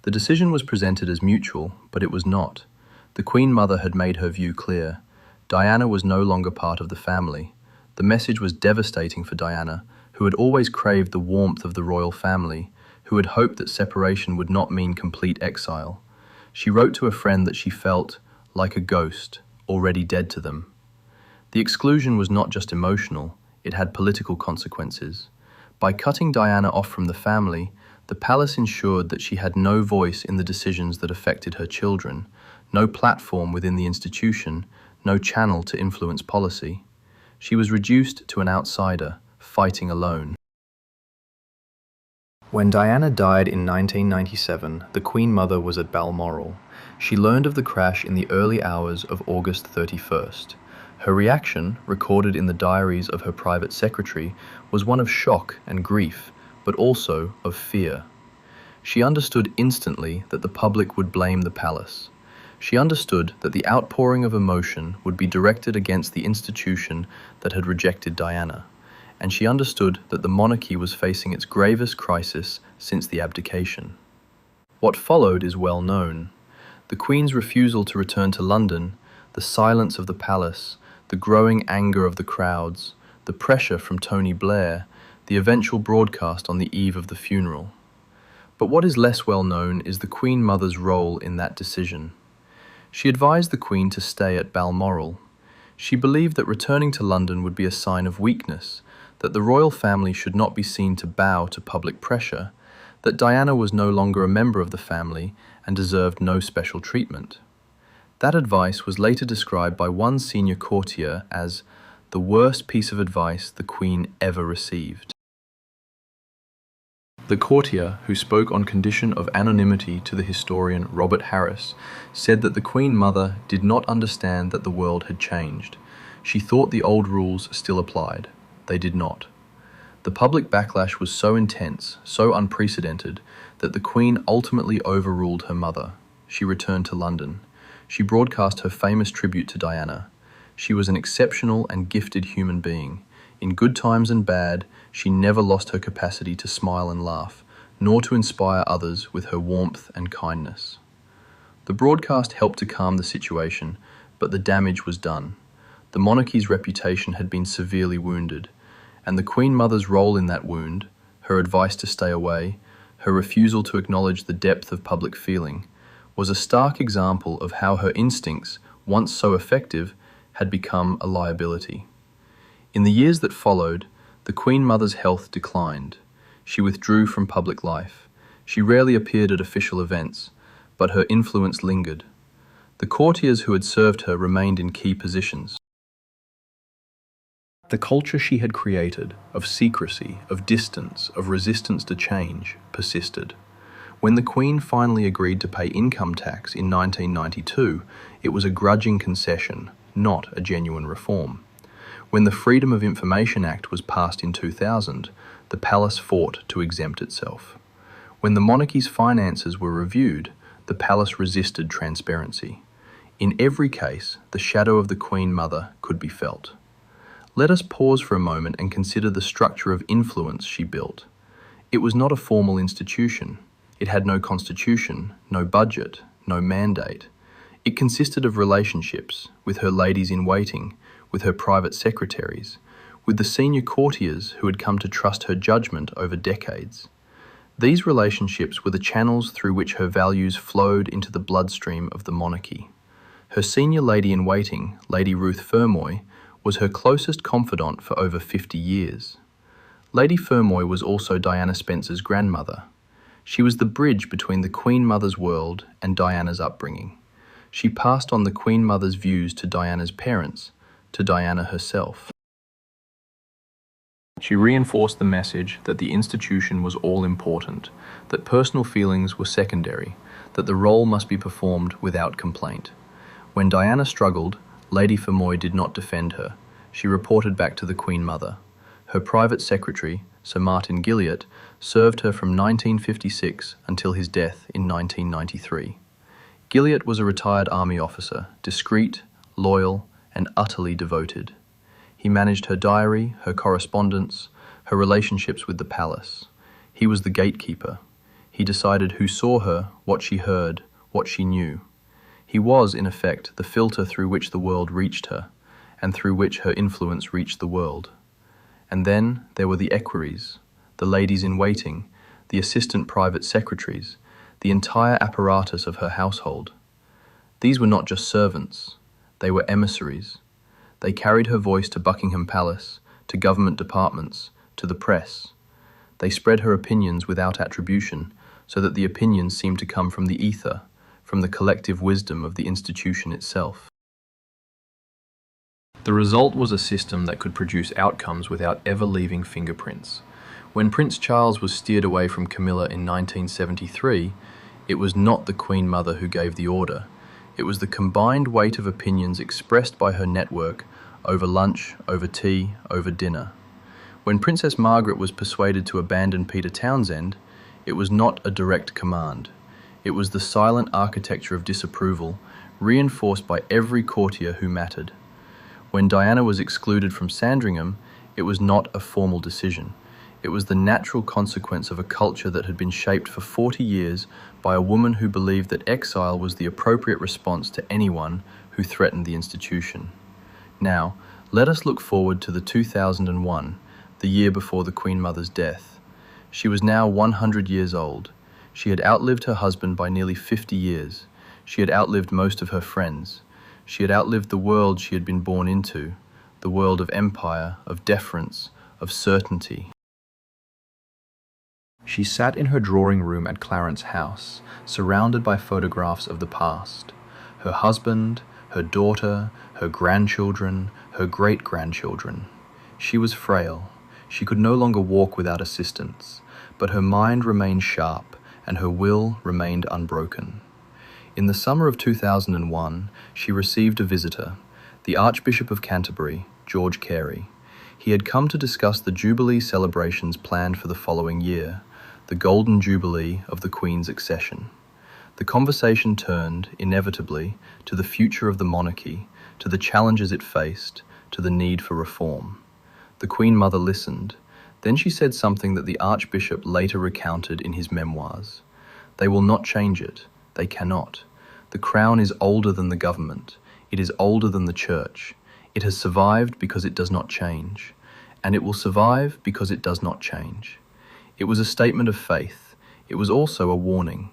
The decision was presented as mutual, but it was not. The Queen Mother had made her view clear. Diana was no longer part of the family. The message was devastating for Diana, who had always craved the warmth of the royal family, who had hoped that separation would not mean complete exile. She wrote to a friend that she felt like a ghost, already dead to them. The exclusion was not just emotional, it had political consequences. By cutting Diana off from the family, the palace ensured that she had no voice in the decisions that affected her children, no platform within the institution, no channel to influence policy. She was reduced to an outsider, fighting alone. When Diana died in 1997, the Queen Mother was at Balmoral. She learned of the crash in the early hours of August 31st. Her reaction, recorded in the diaries of her private secretary, was one of shock and grief, but also of fear. She understood instantly that the public would blame the palace. She understood that the outpouring of emotion would be directed against the institution that had rejected Diana, and she understood that the monarchy was facing its gravest crisis since the abdication. What followed is well known. The Queen's refusal to return to London, the silence of the palace, the growing anger of the crowds, the pressure from Tony Blair, the eventual broadcast on the eve of the funeral. But what is less well known is the Queen Mother's role in that decision. She advised the Queen to stay at Balmoral. She believed that returning to London would be a sign of weakness, that the royal family should not be seen to bow to public pressure, that Diana was no longer a member of the family and deserved no special treatment. That advice was later described by one senior courtier as the worst piece of advice the Queen ever received. The courtier, who spoke on condition of anonymity to the historian Robert Harris, said that the Queen Mother did not understand that the world had changed. She thought the old rules still applied. They did not. The public backlash was so intense, so unprecedented, that the Queen ultimately overruled her mother. She returned to London. She broadcast her famous tribute to Diana. She was an exceptional and gifted human being. In good times and bad, she never lost her capacity to smile and laugh, nor to inspire others with her warmth and kindness. The broadcast helped to calm the situation, but the damage was done. The monarchy's reputation had been severely wounded, and the Queen Mother's role in that wound, her advice to stay away, her refusal to acknowledge the depth of public feeling, was a stark example of how her instincts, once so effective, had become a liability. In the years that followed, the Queen Mother's health declined. She withdrew from public life. She rarely appeared at official events, but her influence lingered. The courtiers who had served her remained in key positions. The culture she had created, of secrecy, of distance, of resistance to change, persisted. When the Queen finally agreed to pay income tax in 1992, it was a grudging concession, not a genuine reform. When the Freedom of Information Act was passed in 2000, the palace fought to exempt itself. When the monarchy's finances were reviewed, the palace resisted transparency. In every case, the shadow of the Queen Mother could be felt. Let us pause for a moment and consider the structure of influence she built. It was not a formal institution. It had no constitution, no budget, no mandate. It consisted of relationships with her ladies-in-waiting, with her private secretaries, with the senior courtiers who had come to trust her judgment over decades. These relationships were the channels through which her values flowed into the bloodstream of the monarchy. Her senior lady-in-waiting, Lady Ruth Fermoy, was her closest confidant for over 50 years. Lady Fermoy was also Diana Spencer's grandmother. She was the bridge between the Queen Mother's world and Diana's upbringing. She passed on the Queen Mother's views to Diana's parents, to Diana herself. She reinforced the message that the institution was all-important, that personal feelings were secondary, that the role must be performed without complaint. When Diana struggled, Lady Fermoy did not defend her. She reported back to the Queen Mother. Her private secretary, Sir Martin Gilliat, served her from 1956 until his death in 1993. Gilliat was a retired army officer, discreet, loyal, and utterly devoted. He managed her diary, her correspondence, her relationships with the palace. He was the gatekeeper. He decided who saw her, what she heard, what she knew. He was, in effect, the filter through which the world reached her, and through which her influence reached the world. And then there were the equerries, the ladies-in-waiting, the assistant private secretaries, the entire apparatus of her household. These were not just servants, they were emissaries. They carried her voice to Buckingham Palace, to government departments, to the press. They spread her opinions without attribution, so that the opinions seemed to come from the ether, from the collective wisdom of the institution itself. The result was a system that could produce outcomes without ever leaving fingerprints. When Prince Charles was steered away from Camilla in 1973, it was not the Queen Mother who gave the order. It was the combined weight of opinions expressed by her network over lunch, over tea, over dinner. When Princess Margaret was persuaded to abandon Peter Townsend, it was not a direct command. It was the silent architecture of disapproval, reinforced by every courtier who mattered. When Diana was excluded from Sandringham, it was not a formal decision. It was the natural consequence of a culture that had been shaped for 40 years by a woman who believed that exile was the appropriate response to anyone who threatened the institution. Now, let us look forward to the 2001, the year before the Queen Mother's death. She was now 100 years old. She had outlived her husband by nearly 50 years. She had outlived most of her friends. She had outlived the world she had been born into, the world of empire, of deference, of certainty. She sat in her drawing room at Clarence House, surrounded by photographs of the past. Her husband, her daughter, her grandchildren, her great-grandchildren. She was frail. She could no longer walk without assistance, but her mind remained sharp and her will remained unbroken. In the summer of 2001, she received a visitor, the Archbishop of Canterbury, George Carey. He had come to discuss the Jubilee celebrations planned for the following year, the Golden Jubilee of the Queen's accession. The conversation turned, inevitably, to the future of the monarchy, to the challenges it faced, to the need for reform. The Queen Mother listened. Then she said something that the Archbishop later recounted in his memoirs. They will not change it. They cannot. The crown is older than the government. It is older than the church. It has survived because it does not change. And it will survive because it does not change. It was a statement of faith. It was also a warning.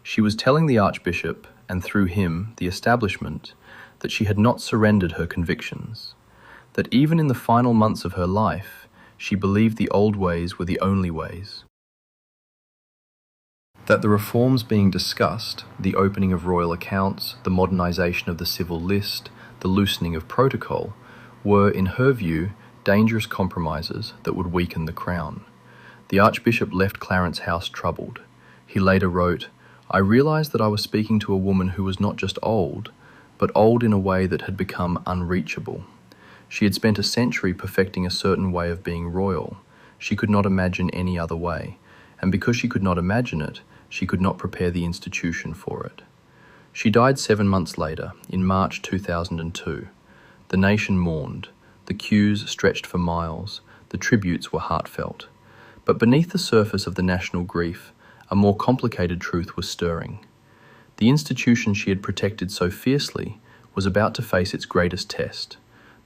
She was telling the Archbishop, and through him, the establishment, that she had not surrendered her convictions. That even in the final months of her life, she believed the old ways were the only ways. That the reforms being discussed, the opening of royal accounts, the modernization of the civil list, the loosening of protocol, were, in her view, dangerous compromises that would weaken the crown. The Archbishop left Clarence House troubled. He later wrote, "I realized that I was speaking to a woman who was not just old, but old in a way that had become unreachable. She had spent a century perfecting a certain way of being royal. She could not imagine any other way, and because she could not imagine it, she could not prepare the institution for it." She died 7 months later, in March 2002. The nation mourned. The queues stretched for miles. The tributes were heartfelt. But beneath the surface of the national grief, a more complicated truth was stirring. The institution she had protected so fiercely was about to face its greatest test: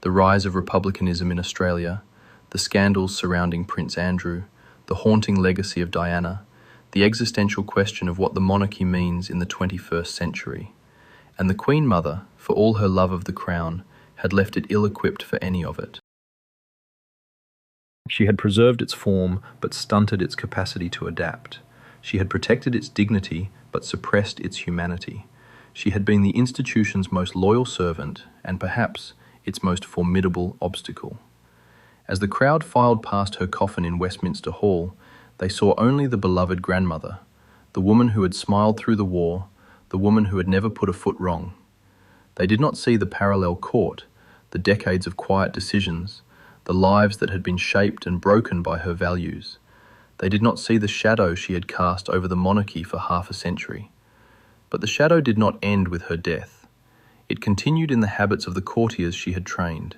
the rise of republicanism in Australia, the scandals surrounding Prince Andrew, the haunting legacy of Diana, the existential question of what the monarchy means in the 21st century. And the Queen Mother, for all her love of the crown, had left it ill-equipped for any of it. She had preserved its form but stunted its capacity to adapt. She had protected its dignity but suppressed its humanity. She had been the institution's most loyal servant and perhaps its most formidable obstacle. As the crowd filed past her coffin in Westminster Hall, they saw only the beloved grandmother, the woman who had smiled through the war, the woman who had never put a foot wrong. They did not see the parallel court, the decades of quiet decisions, the lives that had been shaped and broken by her values. They did not see the shadow she had cast over the monarchy for half a century. But the shadow did not end with her death. It continued in the habits of the courtiers she had trained,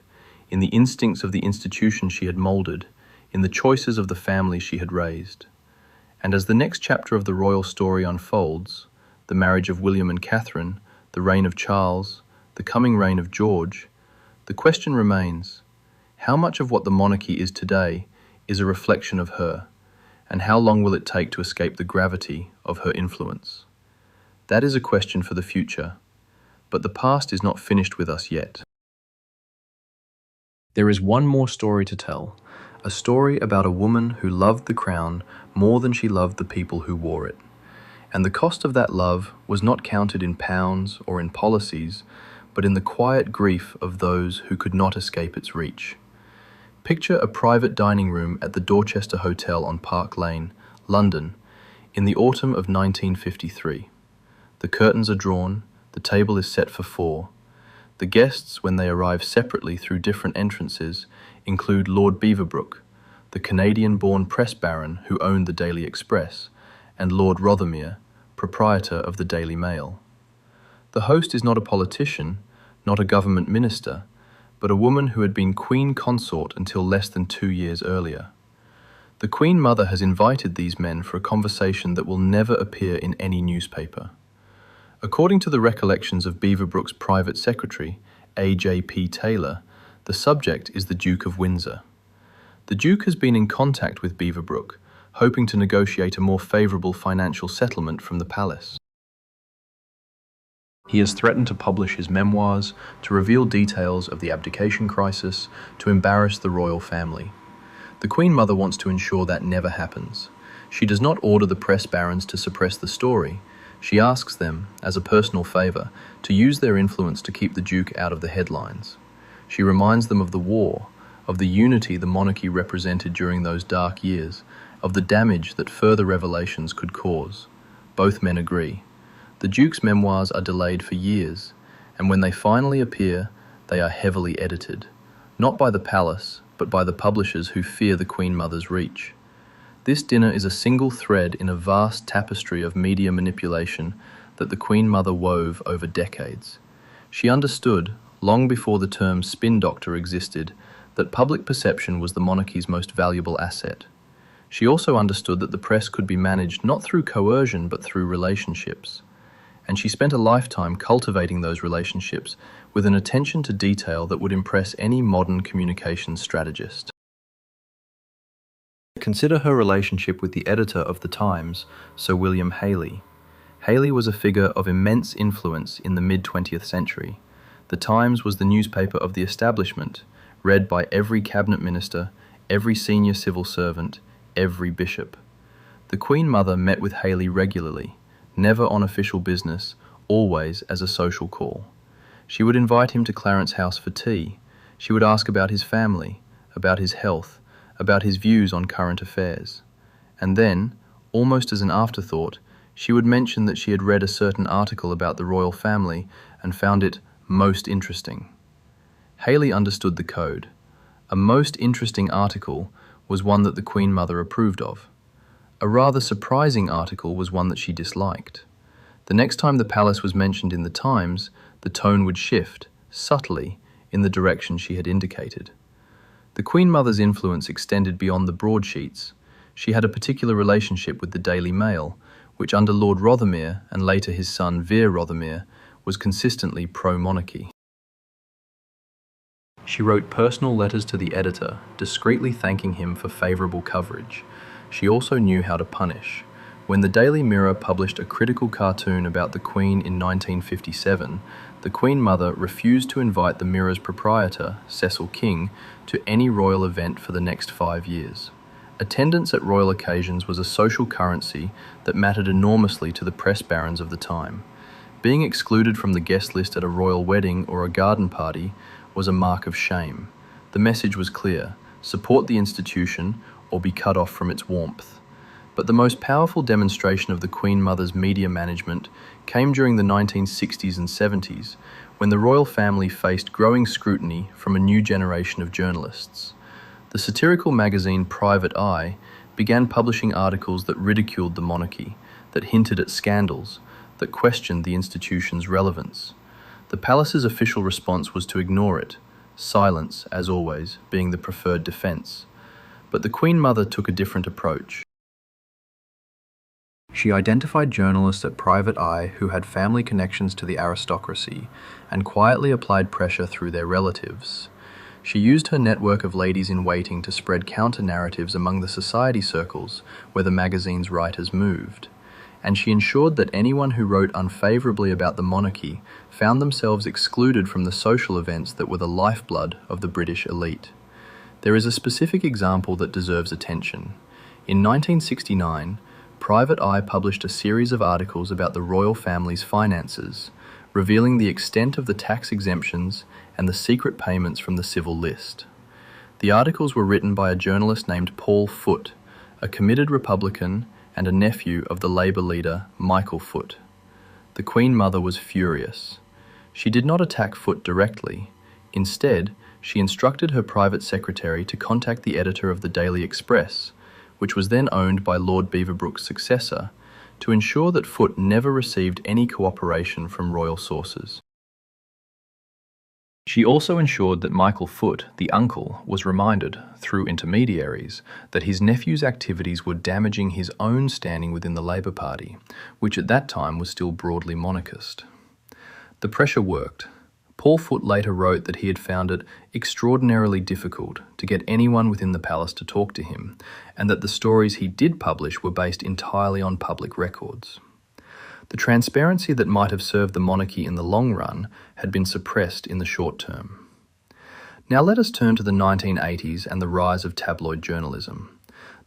in the instincts of the institution she had moulded, in the choices of the family she had raised. And as the next chapter of the royal story unfolds, the marriage of William and Catherine, the reign of Charles, the coming reign of George, the question remains: how much of what the monarchy is today is a reflection of her, and how long will it take to escape the gravity of her influence? That is a question for the future, but the past is not finished with us yet. There is one more story to tell, a story about a woman who loved the crown more than she loved the people who wore it. And the cost of that love was not counted in pounds or in policies, but in the quiet grief of those who could not escape its reach. Picture a private dining room at the Dorchester Hotel on Park Lane, London, in the autumn of 1953. The curtains are drawn, the table is set for 4. The guests, when they arrive separately through different entrances, include Lord Beaverbrook, the Canadian-born press baron who owned the Daily Express, and Lord Rothermere, proprietor of the Daily Mail. The host is not a politician, not a government minister, but a woman who had been Queen Consort until less than 2 years earlier. The Queen Mother has invited these men for a conversation that will never appear in any newspaper. According to the recollections of Beaverbrook's private secretary, A.J.P. Taylor, the subject is the Duke of Windsor. The Duke has been in contact with Beaverbrook, hoping to negotiate a more favourable financial settlement from the palace. He has threatened to publish his memoirs, to reveal details of the abdication crisis, to embarrass the royal family. The Queen Mother wants to ensure that never happens. She does not order the press barons to suppress the story. She asks them, as a personal favour, to use their influence to keep the Duke out of the headlines. She reminds them of the war, of the unity the monarchy represented during those dark years, of the damage that further revelations could cause. Both men agree. The Duke's memoirs are delayed for years, and when they finally appear, they are heavily edited, not by the palace, but by the publishers who fear the Queen Mother's reach. This dinner is a single thread in a vast tapestry of media manipulation that the Queen Mother wove over decades. She understood, long before the term spin doctor existed, that public perception was the monarchy's most valuable asset. She also understood that the press could be managed not through coercion but through relationships. And she spent a lifetime cultivating those relationships with an attention to detail that would impress any modern communications strategist. Consider her relationship with the editor of The Times, Sir William Hayley. Hayley was a figure of immense influence in the mid-20th century. The Times was the newspaper of the establishment, read by every cabinet minister, every senior civil servant, every bishop. The Queen Mother met with Hayley regularly, never on official business, always as a social call. She would invite him to Clarence House for tea. She would ask about his family, about his health, about his views on current affairs. And then, almost as an afterthought, She would mention that she had read a certain article about the royal family and found it most interesting. Haley understood the code. A most interesting article was one that the Queen Mother approved of. A rather surprising article was one that she disliked. The next time the palace was mentioned in the Times, the tone would shift, subtly, in the direction she had indicated. The Queen Mother's influence extended beyond the broadsheets. She had a particular relationship with the Daily Mail, which under Lord Rothermere and later his son Vere Rothermere was consistently pro-monarchy. She wrote personal letters to the editor, discreetly thanking him for favourable coverage. She also knew how to punish. When the Daily Mirror published a critical cartoon about the Queen in 1957, the Queen Mother refused to invite the Mirror's proprietor, Cecil King, to any royal event for the next 5 years. Attendance at royal occasions was a social currency that mattered enormously to the press barons of the time. Being excluded from the guest list at a royal wedding or a garden party was a mark of shame. The message was clear: support the institution or be cut off from its warmth. But the most powerful demonstration of the Queen Mother's media management came during the 1960s and 70s, when the royal family faced growing scrutiny from a new generation of journalists. The satirical magazine Private Eye began publishing articles that ridiculed the monarchy, that hinted at scandals, that questioned the institution's relevance. The palace's official response was to ignore it, silence, as always, being the preferred defense. But the Queen Mother took a different approach. She identified journalists at Private Eye who had family connections to the aristocracy and quietly applied pressure through their relatives. She used her network of ladies-in-waiting to spread counter-narratives among the society circles where the magazine's writers moved. And she ensured that anyone who wrote unfavourably about the monarchy found themselves excluded from the social events that were the lifeblood of the British elite. There is a specific example that deserves attention. In 1969, Private Eye published a series of articles about the royal family's finances, revealing the extent of the tax exemptions and the secret payments from the civil list. The articles were written by a journalist named Paul Foote, a committed Republican and a nephew of the Labour leader Michael Foote. The Queen Mother was furious. She did not attack Foote directly. Instead, she instructed her private secretary to contact the editor of the Daily Express, which was then owned by Lord Beaverbrook's successor, to ensure that Foote never received any cooperation from royal sources. She also ensured that Michael Foote, the uncle, was reminded, through intermediaries, that his nephew's activities were damaging his own standing within the Labour Party, which at that time was still broadly monarchist. The pressure worked. Paul Foote later wrote that he had found it extraordinarily difficult to get anyone within the palace to talk to him, and that the stories he did publish were based entirely on public records. The transparency that might have served the monarchy in the long run had been suppressed in the short term. Now let us turn to the 1980s and the rise of tabloid journalism.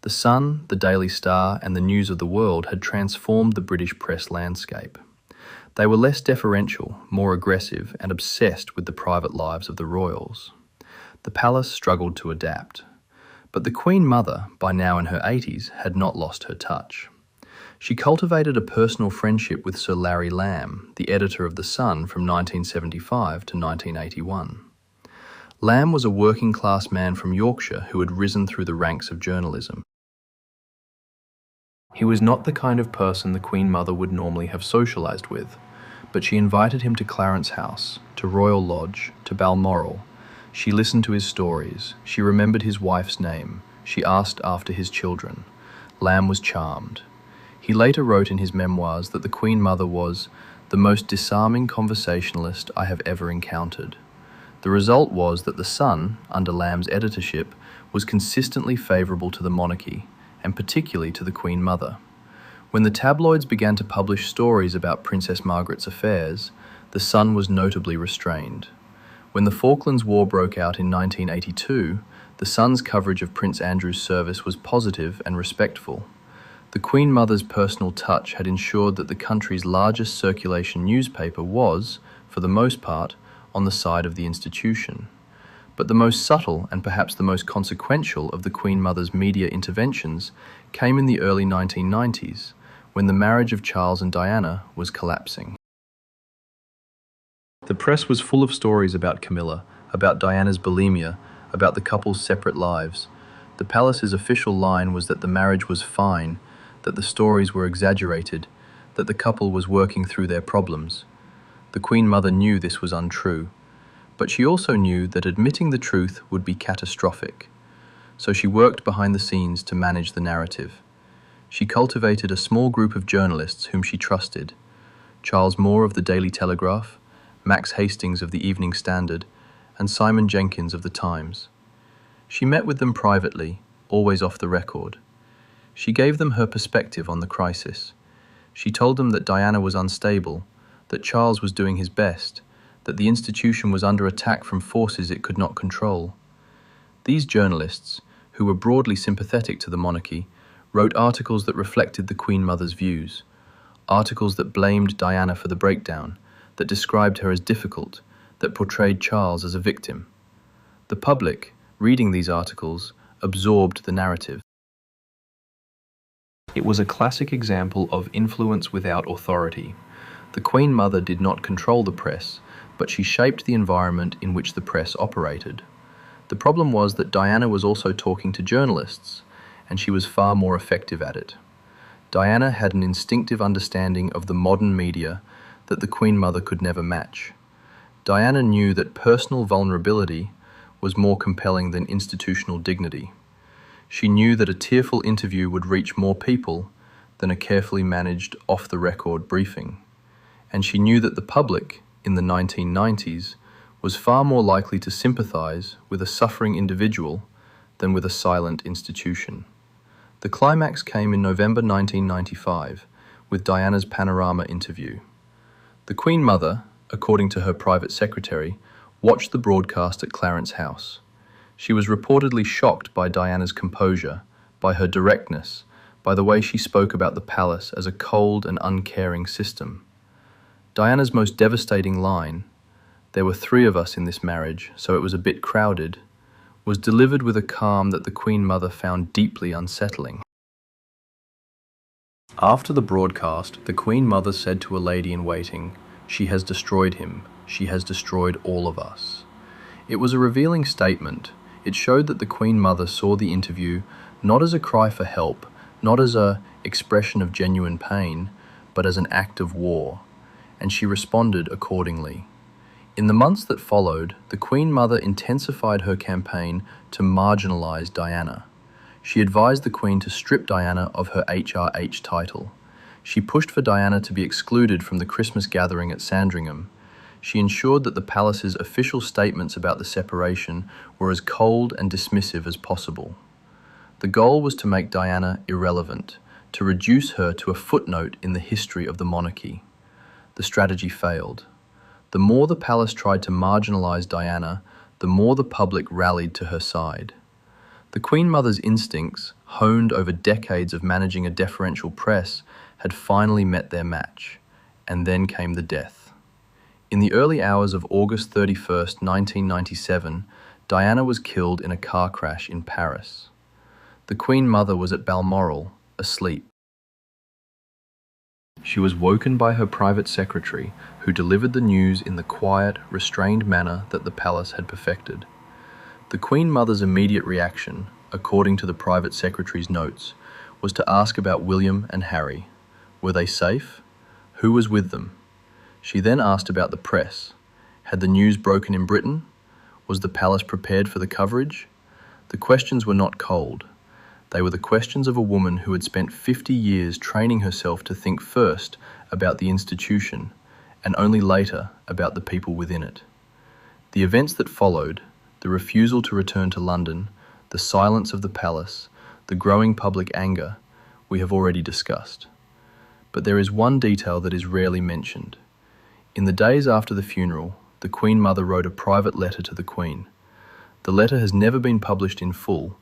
The Sun, the Daily Star, and the News of the World had transformed the British press landscape. They were less deferential, more aggressive, and obsessed with the private lives of the royals. The palace struggled to adapt. But the Queen Mother, by now in her 80s, had not lost her touch. She cultivated a personal friendship with Sir Larry Lamb, the editor of The Sun from 1975 to 1981. Lamb was a working-class man from Yorkshire who had risen through the ranks of journalism. He was not the kind of person the Queen Mother would normally have socialised with, but she invited him to Clarence House, to Royal Lodge, to Balmoral. She listened to his stories. She remembered his wife's name. She asked after his children. Lamb was charmed. He later wrote in his memoirs that the Queen Mother was the most disarming conversationalist I have ever encountered. The result was that The Sun, under Lamb's editorship, was consistently favourable to the monarchy, and particularly to the Queen Mother. When the tabloids began to publish stories about Princess Margaret's affairs, The Sun was notably restrained. When the Falklands War broke out in 1982, The Sun's coverage of Prince Andrew's service was positive and respectful. The Queen Mother's personal touch had ensured that the country's largest circulation newspaper was, for the most part, on the side of the institution. But the most subtle and perhaps the most consequential of the Queen Mother's media interventions came in the early 1990s, when the marriage of Charles and Diana was collapsing. The press was full of stories about Camilla, about Diana's bulimia, about the couple's separate lives. The palace's official line was that the marriage was fine, that the stories were exaggerated, that the couple was working through their problems. The Queen Mother knew this was untrue, but she also knew that admitting the truth would be catastrophic. So she worked behind the scenes to manage the narrative. She cultivated a small group of journalists whom she trusted: Charles Moore of the Daily Telegraph, Max Hastings of the Evening Standard, and Simon Jenkins of the Times. She met with them privately, always off the record. She gave them her perspective on the crisis. She told them that Diana was unstable, that Charles was doing his best, that the institution was under attack from forces it could not control. These journalists, who were broadly sympathetic to the monarchy, wrote articles that reflected the Queen Mother's views, articles that blamed Diana for the breakdown, that described her as difficult, that portrayed Charles as a victim. The public, reading these articles, absorbed the narrative. It was a classic example of influence without authority. The Queen Mother did not control the press, but she shaped the environment in which the press operated. The problem was that Diana was also talking to journalists, and she was far more effective at it. Diana had an instinctive understanding of the modern media that the Queen Mother could never match. Diana knew that personal vulnerability was more compelling than institutional dignity. She knew that a tearful interview would reach more people than a carefully managed off-the-record briefing. And she knew that the public, in the 1990s, was far more likely to sympathize with a suffering individual than with a silent institution. The climax came in November 1995 with Diana's Panorama interview. The Queen Mother, according to her private secretary, watched the broadcast at Clarence House. She was reportedly shocked by Diana's composure, by her directness, by the way she spoke about the palace as a cold and uncaring system. Diana's most devastating line, "There were 3 of us in this marriage, so it was a bit crowded," was delivered with a calm that the Queen Mother found deeply unsettling. After the broadcast, the Queen Mother said to a lady-in-waiting, "She has destroyed him. She has destroyed all of us." It was a revealing statement. It showed that the Queen Mother saw the interview not as a cry for help, not as an expression of genuine pain, but as an act of war, and she responded accordingly. In the months that followed, the Queen Mother intensified her campaign to marginalize Diana. She advised the Queen to strip Diana of her HRH title. She pushed for Diana to be excluded from the Christmas gathering at Sandringham. She ensured that the palace's official statements about the separation were as cold and dismissive as possible. The goal was to make Diana irrelevant, to reduce her to a footnote in the history of the monarchy. The strategy failed. The more the palace tried to marginalize Diana, the more the public rallied to her side. The Queen Mother's instincts, honed over decades of managing a deferential press, had finally met their match, and then came the death. In the early hours of August 31st, 1997, Diana was killed in a car crash in Paris. The Queen Mother was at Balmoral, asleep. She was woken by her private secretary, who delivered the news in the quiet, restrained manner that the palace had perfected. The Queen Mother's immediate reaction, according to the private secretary's notes, was to ask about William and Harry. Were they safe? Who was with them? She then asked about the press. Had the news broken in Britain? Was the palace prepared for the coverage? The questions were not cold. They were the questions of a woman who had spent 50 years training herself to think first about the institution and only later about the people within it. The events that followed, the refusal to return to London, the silence of the palace, the growing public anger, we have already discussed. But there is one detail that is rarely mentioned. In the days after the funeral, the Queen Mother wrote a private letter to the Queen. The letter has never been published in full,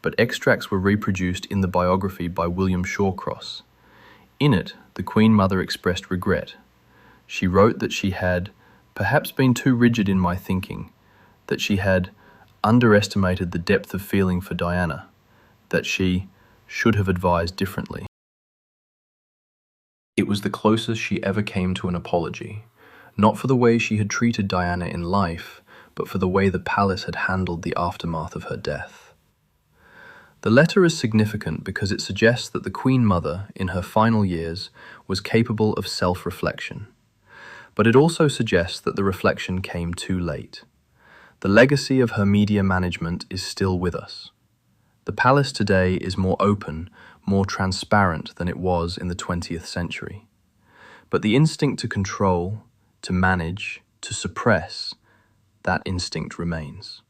but extracts were reproduced in the biography by William Shawcross. In it, the Queen Mother expressed regret. She wrote that she had perhaps been too rigid in my thinking, that she had underestimated the depth of feeling for Diana, that she should have advised differently. It was the closest she ever came to an apology, not for the way she had treated Diana in life, but for the way the palace had handled the aftermath of her death. The letter is significant because it suggests that the Queen Mother, in her final years, was capable of self-reflection. But it also suggests that the reflection came too late. The legacy of her media management is still with us. The palace today is more open, more transparent than it was in the 20th century. But the instinct to control, to manage, to suppress, that instinct remains.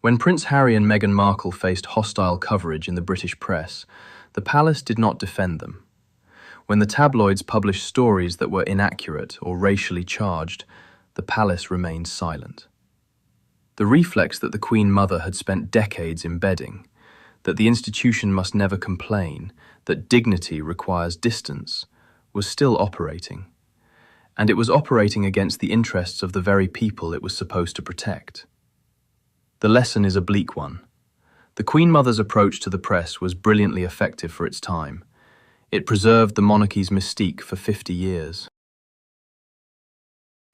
When Prince Harry and Meghan Markle faced hostile coverage in the British press, the palace did not defend them. When the tabloids published stories that were inaccurate or racially charged, the palace remained silent. The reflex that the Queen Mother had spent decades embedding, that the institution must never complain, that dignity requires distance, was still operating. And it was operating against the interests of the very people it was supposed to protect. The lesson is a bleak one. The Queen Mother's approach to the press was brilliantly effective for its time. It preserved the monarchy's mystique for 50 years.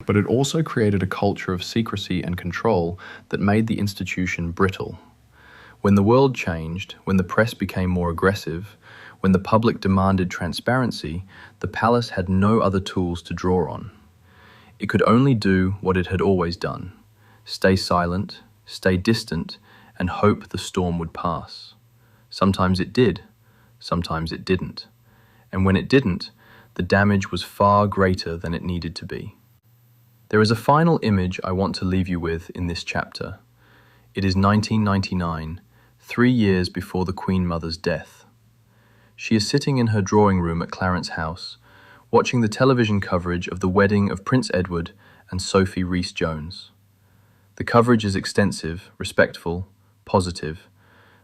But it also created a culture of secrecy and control that made the institution brittle. When the world changed, when the press became more aggressive, when the public demanded transparency, the palace had no other tools to draw on. It could only do what it had always done: stay silent, stay distant, and hope the storm would pass. Sometimes it did, sometimes it didn't. And when it didn't, the damage was far greater than it needed to be. There is a final image I want to leave you with in this chapter. It is 1999, 3 years before the Queen Mother's death. She is sitting in her drawing room at Clarence House, watching the television coverage of the wedding of Prince Edward and Sophie Rhys-Jones. The coverage is extensive, respectful, positive,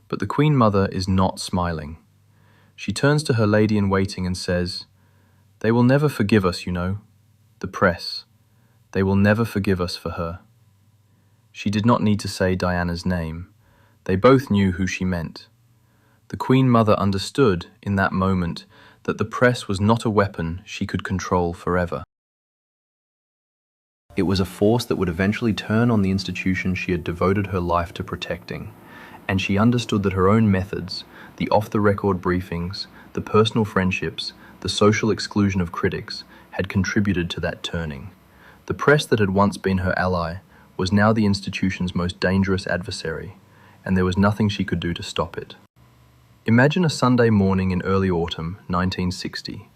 but the Queen Mother is not smiling. She turns to her lady-in-waiting and says, "They will never forgive us, you know. The press. They will never forgive us for her." She did not need to say Diana's name. They both knew who she meant. The Queen Mother understood, in that moment, that the press was not a weapon she could control forever. It was a force that would eventually turn on the institution she had devoted her life to protecting, and she understood that her own methods, the off-the-record briefings, the personal friendships, the social exclusion of critics, had contributed to that turning. The press that had once been her ally was now the institution's most dangerous adversary, and there was nothing she could do to stop it. Imagine a Sunday morning in early autumn, 1960.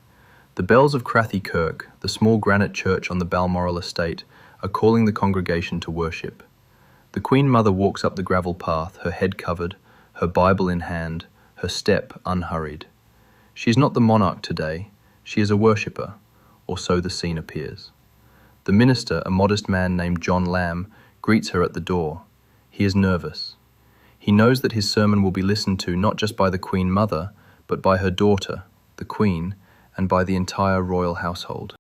The bells of Crathy Kirk, the small granite church on the Balmoral estate, are calling the congregation to worship. The Queen Mother walks up the gravel path, her head covered, her Bible in hand, her step unhurried. She is not the monarch today, she is a worshipper, or so the scene appears. The minister, a modest man named John Lamb, greets her at the door. He is nervous. He knows that his sermon will be listened to not just by the Queen Mother, but by her daughter, the Queen, and by the entire royal household.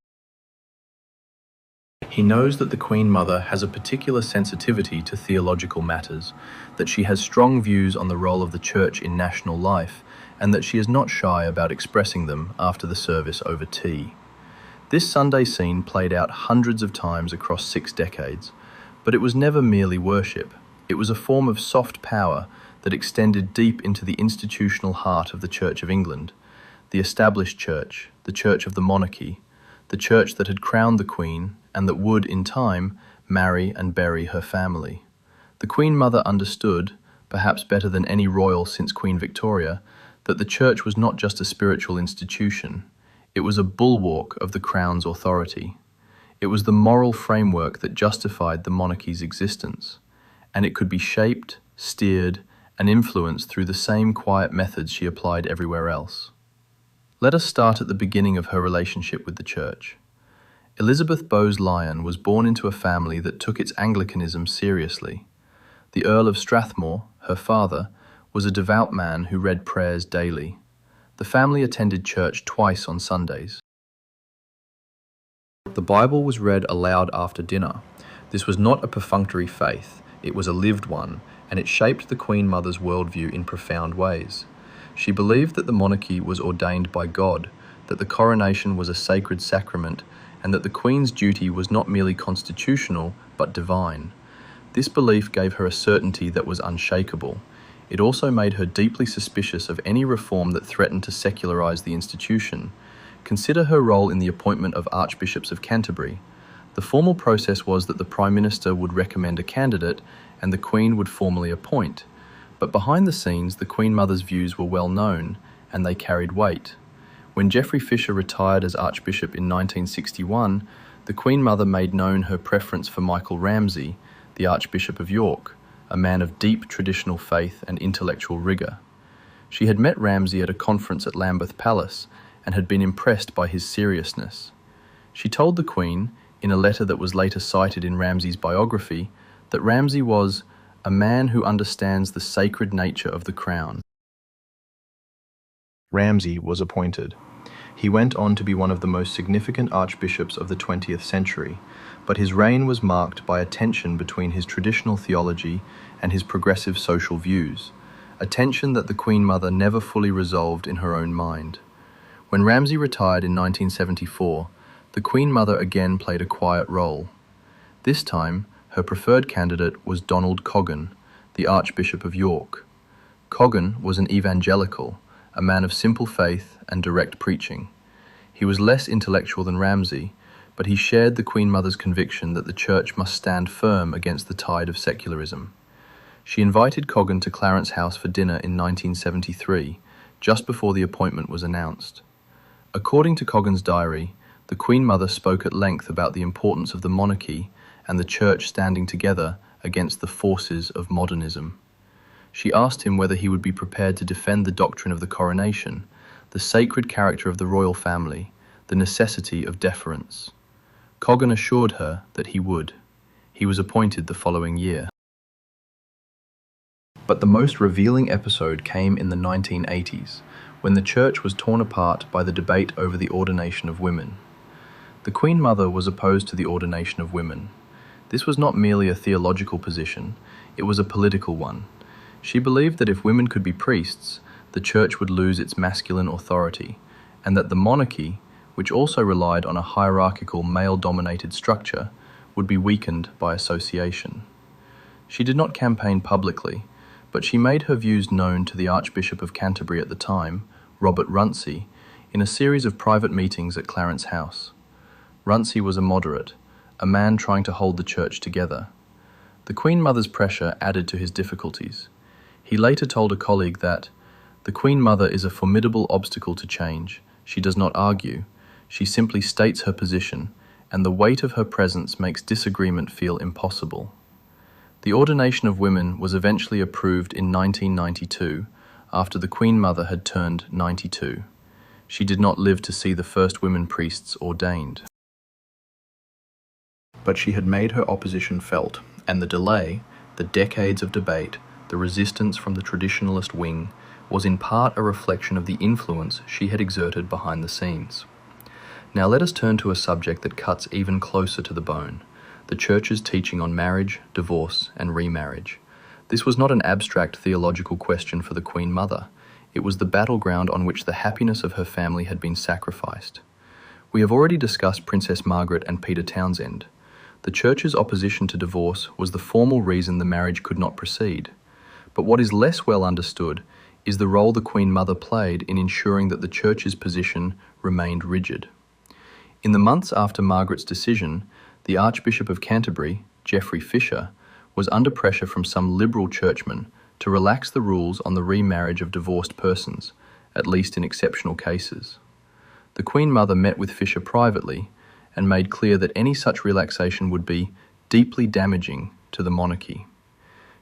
He knows that the Queen Mother has a particular sensitivity to theological matters, that she has strong views on the role of the Church in national life, and that she is not shy about expressing them after the service over tea. This Sunday scene played out hundreds of times across 6 decades, but it was never merely worship. It was a form of soft power that extended deep into the institutional heart of the Church of England, the established church, the church of the monarchy, the church that had crowned the Queen and that would, in time, marry and bury her family. The Queen Mother understood, perhaps better than any royal since Queen Victoria, that the church was not just a spiritual institution. It was a bulwark of the Crown's authority. It was the moral framework that justified the monarchy's existence, and it could be shaped, steered, and influenced through the same quiet methods she applied everywhere else. Let us start at the beginning of her relationship with the Church. Elizabeth Bowes-Lyon was born into a family that took its Anglicanism seriously. The Earl of Strathmore, her father, was a devout man who read prayers daily. The family attended church twice on Sundays. The Bible was read aloud after dinner. This was not a perfunctory faith, it was a lived one, and it shaped the Queen Mother's worldview in profound ways. She believed that the monarchy was ordained by God, that the coronation was a sacred sacrament and that the Queen's duty was not merely constitutional but divine. This belief gave her a certainty that was unshakable. It also made her deeply suspicious of any reform that threatened to secularize the institution. Consider her role in the appointment of Archbishops of Canterbury. The formal process was that the Prime Minister would recommend a candidate and the Queen would formally appoint. But behind the scenes, the Queen Mother's views were well known, and they carried weight. When Geoffrey Fisher retired as Archbishop in 1961, the Queen Mother made known her preference for Michael Ramsay, the Archbishop of York, a man of deep traditional faith and intellectual rigour. She had met Ramsay at a conference at Lambeth Palace and had been impressed by his seriousness. She told the Queen, in a letter that was later cited in Ramsay's biography, that Ramsay was a man who understands the sacred nature of the crown. Ramsay was appointed. He went on to be one of the most significant archbishops of the 20th century, but his reign was marked by a tension between his traditional theology and his progressive social views, a tension that the Queen Mother never fully resolved in her own mind. When Ramsay retired in 1974, the Queen Mother again played a quiet role. This time, her preferred candidate was Donald Coggan, the Archbishop of York. Coggan was an evangelical, a man of simple faith and direct preaching. He was less intellectual than Ramsay, but he shared the Queen Mother's conviction that the Church must stand firm against the tide of secularism. She invited Coggan to Clarence House for dinner in 1973, just before the appointment was announced. According to Coggan's diary, the Queen Mother spoke at length about the importance of the monarchy and the Church standing together against the forces of modernism. She asked him whether he would be prepared to defend the doctrine of the coronation, the sacred character of the royal family, the necessity of deference. Coggan assured her that he would. He was appointed the following year. But the most revealing episode came in the 1980s, when the Church was torn apart by the debate over the ordination of women. The Queen Mother was opposed to the ordination of women. This was not merely a theological position, it was a political one. She believed that if women could be priests, the Church would lose its masculine authority, and that the monarchy, which also relied on a hierarchical male-dominated structure, would be weakened by association. She did not campaign publicly, but she made her views known to the Archbishop of Canterbury at the time, Robert Runcie, in a series of private meetings at Clarence House. Runcie was a moderate, a man trying to hold the Church together. The Queen Mother's pressure added to his difficulties. He later told a colleague that, "The Queen Mother is a formidable obstacle to change. She does not argue. She simply states her position, and the weight of her presence makes disagreement feel impossible." The ordination of women was eventually approved in 1992, after the Queen Mother had turned 92. She did not live to see the first women priests ordained. But she had made her opposition felt, and the delay, the decades of debate, the resistance from the traditionalist wing, was in part a reflection of the influence she had exerted behind the scenes. Now let us turn to a subject that cuts even closer to the bone, the Church's teaching on marriage, divorce, and remarriage. This was not an abstract theological question for the Queen Mother. It was the battleground on which the happiness of her family had been sacrificed. We have already discussed Princess Margaret and Peter Townsend. The Church's opposition to divorce was the formal reason the marriage could not proceed. But what is less well understood is the role the Queen Mother played in ensuring that the Church's position remained rigid. In the months after Margaret's decision, the Archbishop of Canterbury, Geoffrey Fisher, was under pressure from some liberal churchmen to relax the rules on the remarriage of divorced persons, at least in exceptional cases. The Queen Mother met with Fisher privately and made clear that any such relaxation would be deeply damaging to the monarchy.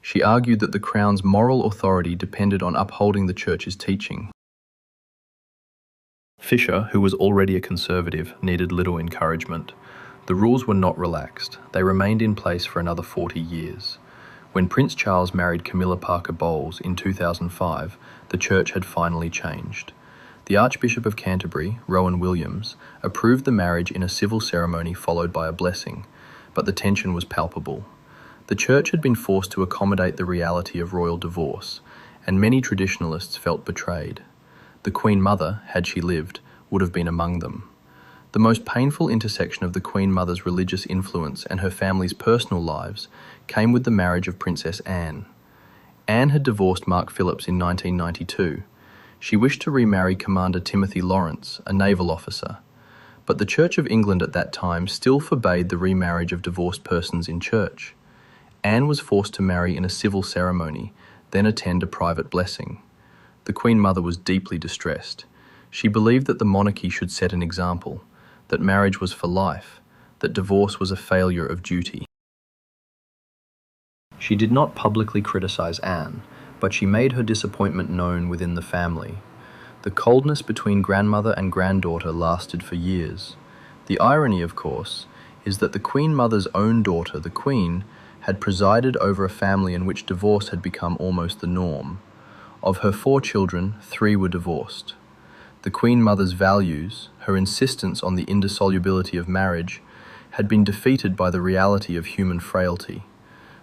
She argued that the Crown's moral authority depended on upholding the Church's teaching. Fisher, who was already a conservative, needed little encouragement. The rules were not relaxed. They remained in place for another 40 years. When Prince Charles married Camilla Parker Bowles in 2005, the Church had finally changed. The Archbishop of Canterbury, Rowan Williams, approved the marriage in a civil ceremony followed by a blessing, but the tension was palpable. The Church had been forced to accommodate the reality of royal divorce, and many traditionalists felt betrayed. The Queen Mother, had she lived, would have been among them. The most painful intersection of the Queen Mother's religious influence and her family's personal lives came with the marriage of Princess Anne. Anne had divorced Mark Phillips in 1992. She wished to remarry Commander Timothy Lawrence, a naval officer. But the Church of England at that time still forbade the remarriage of divorced persons in church. Anne was forced to marry in a civil ceremony, then attend a private blessing. The Queen Mother was deeply distressed. She believed that the monarchy should set an example, that marriage was for life, that divorce was a failure of duty. She did not publicly criticize Anne, but she made her disappointment known within the family. The coldness between grandmother and granddaughter lasted for years. The irony, of course, is that the Queen Mother's own daughter, the Queen, had presided over a family in which divorce had become almost the norm. Of her 4 children, 3 were divorced. The Queen Mother's values, her insistence on the indissolubility of marriage, had been defeated by the reality of human frailty.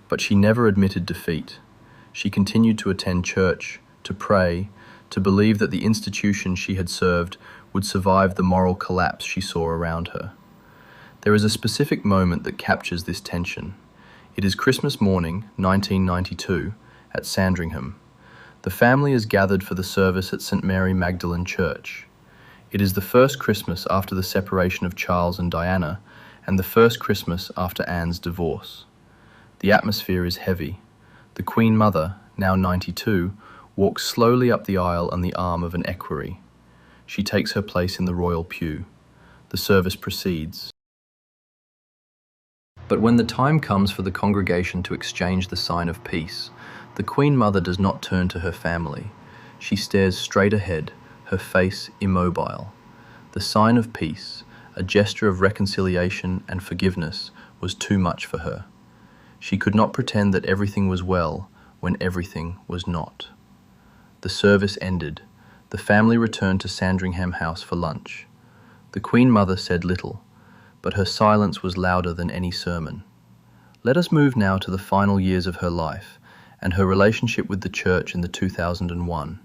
But she never admitted defeat. She continued to attend church, to pray, to believe that the institution she had served would survive the moral collapse she saw around her. There is a specific moment that captures this tension. It is Christmas morning, 1992, at Sandringham. The family is gathered for the service at St. Mary Magdalene Church. It is the first Christmas after the separation of Charles and Diana, and the first Christmas after Anne's divorce. The atmosphere is heavy. The Queen Mother, now 92, walks slowly up the aisle on the arm of an equerry. She takes her place in the royal pew. The service proceeds. But when the time comes for the congregation to exchange the sign of peace, the Queen Mother does not turn to her family. She stares straight ahead, her face immobile. The sign of peace, a gesture of reconciliation and forgiveness, was too much for her. She could not pretend that everything was well when everything was not. The service ended. The family returned to Sandringham House for lunch. The Queen Mother said little, but her silence was louder than any sermon. Let us move now to the final years of her life and her relationship with the church in the 2001.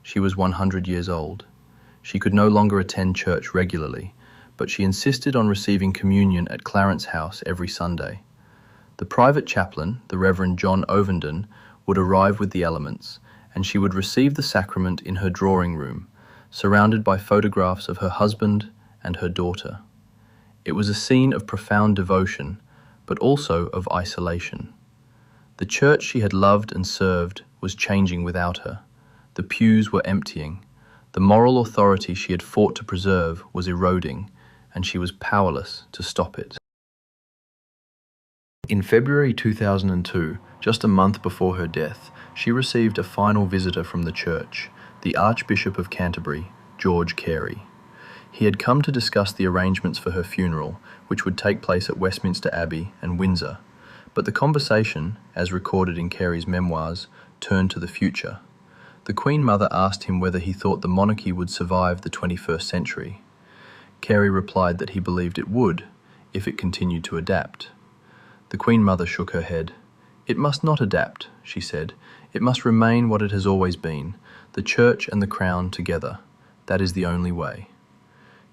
She was 100 years old. She could no longer attend church regularly, but she insisted on receiving communion at Clarence House every Sunday. The private chaplain, the Reverend John Ovenden, would arrive with the elements, and she would receive the sacrament in her drawing room, surrounded by photographs of her husband and her daughter. It was a scene of profound devotion, but also of isolation. The church she had loved and served was changing without her. The pews were emptying. The moral authority she had fought to preserve was eroding, and she was powerless to stop it. In February 2002, just a month before her death, she received a final visitor from the church, the Archbishop of Canterbury, George Carey. He had come to discuss the arrangements for her funeral, which would take place at Westminster Abbey and Windsor. But the conversation, as recorded in Carey's memoirs, turned to the future. The Queen Mother asked him whether he thought the monarchy would survive the 21st century. Carey replied that he believed it would, if it continued to adapt. The Queen Mother shook her head. "It must not adapt," she said. "It must remain what it has always been, the church and the crown together. That is the only way."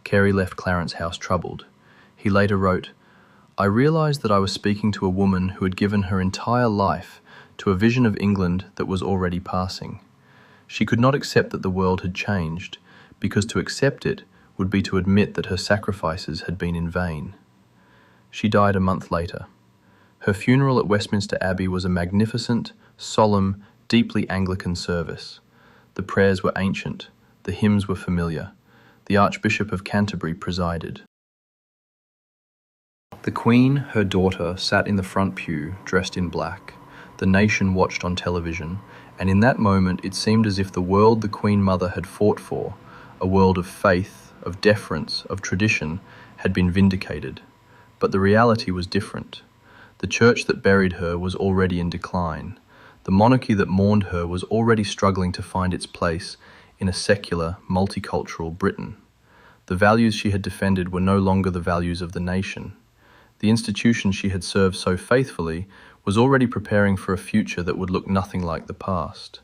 Carey left Clarence House troubled. He later wrote, "I realized that I was speaking to a woman who had given her entire life to a vision of England that was already passing. She could not accept that the world had changed, because to accept it would be to admit that her sacrifices had been in vain." She died a month later. Her funeral at Westminster Abbey was a magnificent, solemn, deeply Anglican service. The prayers were ancient, the hymns were familiar. The Archbishop of Canterbury presided. The Queen, her daughter, sat in the front pew, dressed in black. The nation watched on television, and in that moment it seemed as if the world the Queen Mother had fought for, a world of faith, of deference, of tradition, had been vindicated. But the reality was different. The church that buried her was already in decline. The monarchy that mourned her was already struggling to find its place in a secular, multicultural Britain. The values she had defended were no longer the values of the nation. The institution she had served so faithfully was already preparing for a future that would look nothing like the past.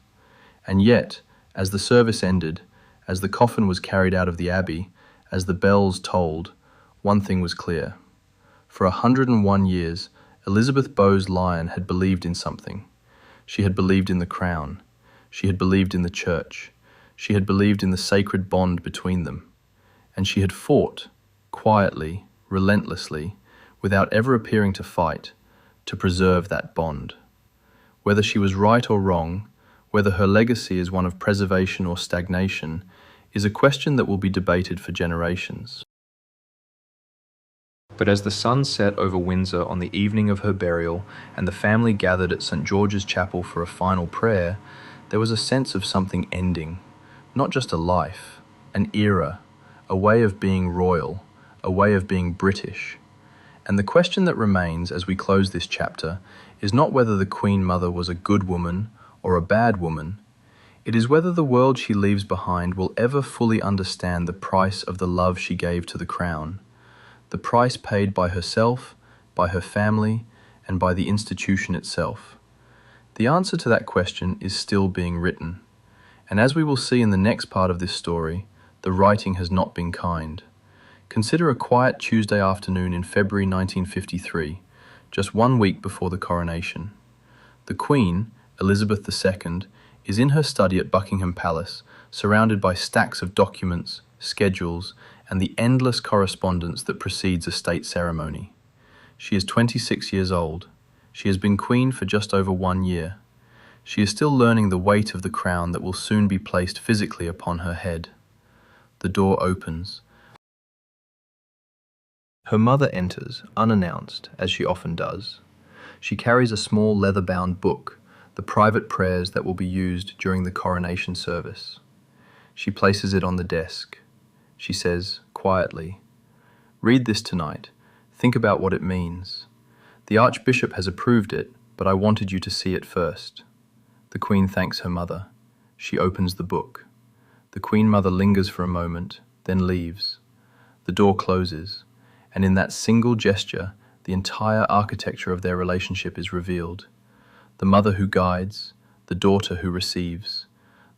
And yet, as the service ended, As the coffin was carried out of the abbey, as the bells tolled, one thing was clear. For 101 years, Elizabeth Bowes Lyon had believed in something. She had believed in the crown. She had believed in the church. She had believed in the sacred bond between them. And she had fought, quietly, relentlessly, without ever appearing to fight, to preserve that bond. Whether she was right or wrong, whether her legacy is one of preservation or stagnation, is a question that will be debated for generations. But as the sun set over Windsor on the evening of her burial and the family gathered at St. George's Chapel for a final prayer, there was a sense of something ending, not just a life, an era, a way of being royal, a way of being British. And the question that remains as we close this chapter is not whether the Queen Mother was a good woman or a bad woman. It is whether the world she leaves behind will ever fully understand the price of the love she gave to the crown, the price paid by herself, by her family, and by the institution itself. The answer to that question is still being written, and as we will see in the next part of this story, the writing has not been kind. Consider a quiet Tuesday afternoon in February 1953, just 1 week before the coronation. The Queen, Elizabeth II, is in her study at Buckingham Palace, surrounded by stacks of documents, schedules, and the endless correspondence that precedes a state ceremony. She is 26 years old. She has been Queen for just over 1 year. She is still learning the weight of the crown that will soon be placed physically upon her head. The door opens. Her mother enters, unannounced, as she often does. She carries a small leather-bound book, the private prayers that will be used during the coronation service. She places it on the desk. She says, quietly, "Read this tonight. Think about what it means. The Archbishop has approved it, but I wanted you to see it first." The Queen thanks her mother. She opens the book. The Queen Mother lingers for a moment, then leaves. The door closes, and in that single gesture, the entire architecture of their relationship is revealed. The mother who guides, the daughter who receives,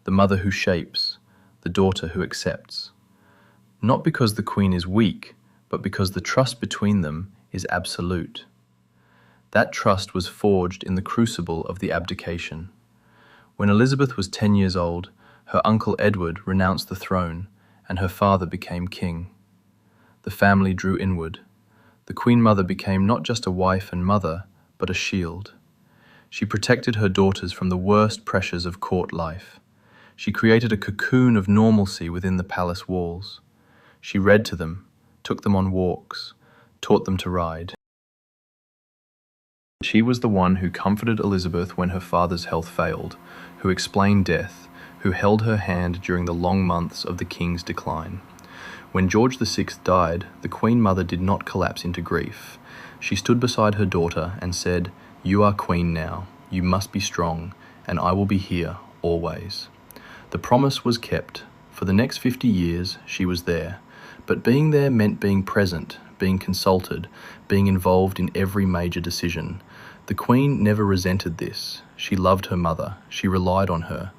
the mother who shapes, the daughter who accepts. Not because the Queen is weak, but because the trust between them is absolute. That trust was forged in the crucible of the abdication. When Elizabeth was 10 years old, her uncle Edward renounced the throne, and her father became king. The family drew inward. The Queen Mother became not just a wife and mother, but a shield. She protected her daughters from the worst pressures of court life. She created a cocoon of normalcy within the palace walls. She read to them, took them on walks, taught them to ride. She was the one who comforted Elizabeth when her father's health failed, who explained death, who held her hand during the long months of the king's decline. When George VI died, the Queen Mother did not collapse into grief. She stood beside her daughter and said, "You are Queen now. You must be strong, and I will be here, always." The promise was kept. For the next 50 years, she was there. But being there meant being present, being consulted, being involved in every major decision. The Queen never resented this. She loved her mother. She relied on her.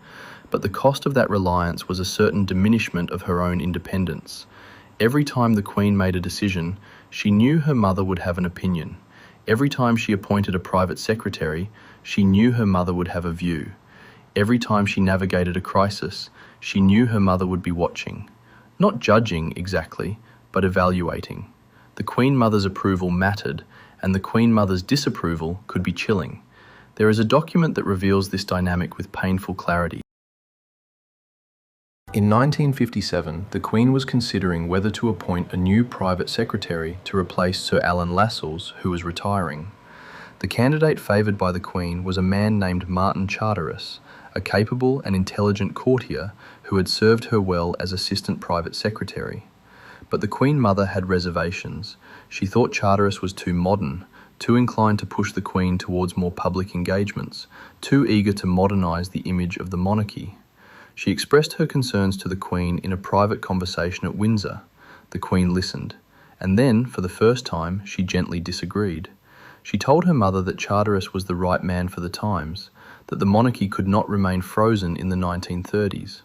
But the cost of that reliance was a certain diminishment of her own independence. Every time the Queen made a decision, she knew her mother would have an opinion. Every time she appointed a private secretary, she knew her mother would have a view. Every time she navigated a crisis, she knew her mother would be watching. Not judging exactly, but evaluating. The Queen Mother's approval mattered, and the Queen Mother's disapproval could be chilling. There is a document that reveals this dynamic with painful clarity. In 1957, the Queen was considering whether to appoint a new private secretary to replace Sir Alan Lascelles, who was retiring. The candidate favoured by the Queen was a man named Martin Charteris, a capable and intelligent courtier who had served her well as assistant private secretary. But the Queen Mother had reservations. She thought Charteris was too modern, too inclined to push the Queen towards more public engagements, too eager to modernise the image of the monarchy. She expressed her concerns to the Queen in a private conversation at Windsor. The Queen listened, and then, for the first time, she gently disagreed. She told her mother that Charteris was the right man for the times, that the monarchy could not remain frozen in the 1930s.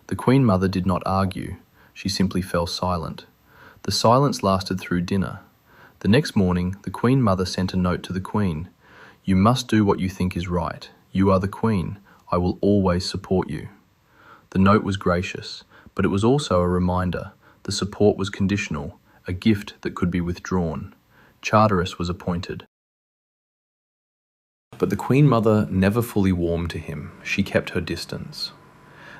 The The Queen Mother did not argue. She simply fell silent. The silence lasted through dinner. The next morning, the Queen Mother sent a note to the Queen. "You must do what you think is right. You are the Queen. I will always support you." The note was gracious, but it was also a reminder. The support was conditional, a gift that could be withdrawn. Charteris was appointed. But the Queen Mother never fully warmed to him. She kept her distance.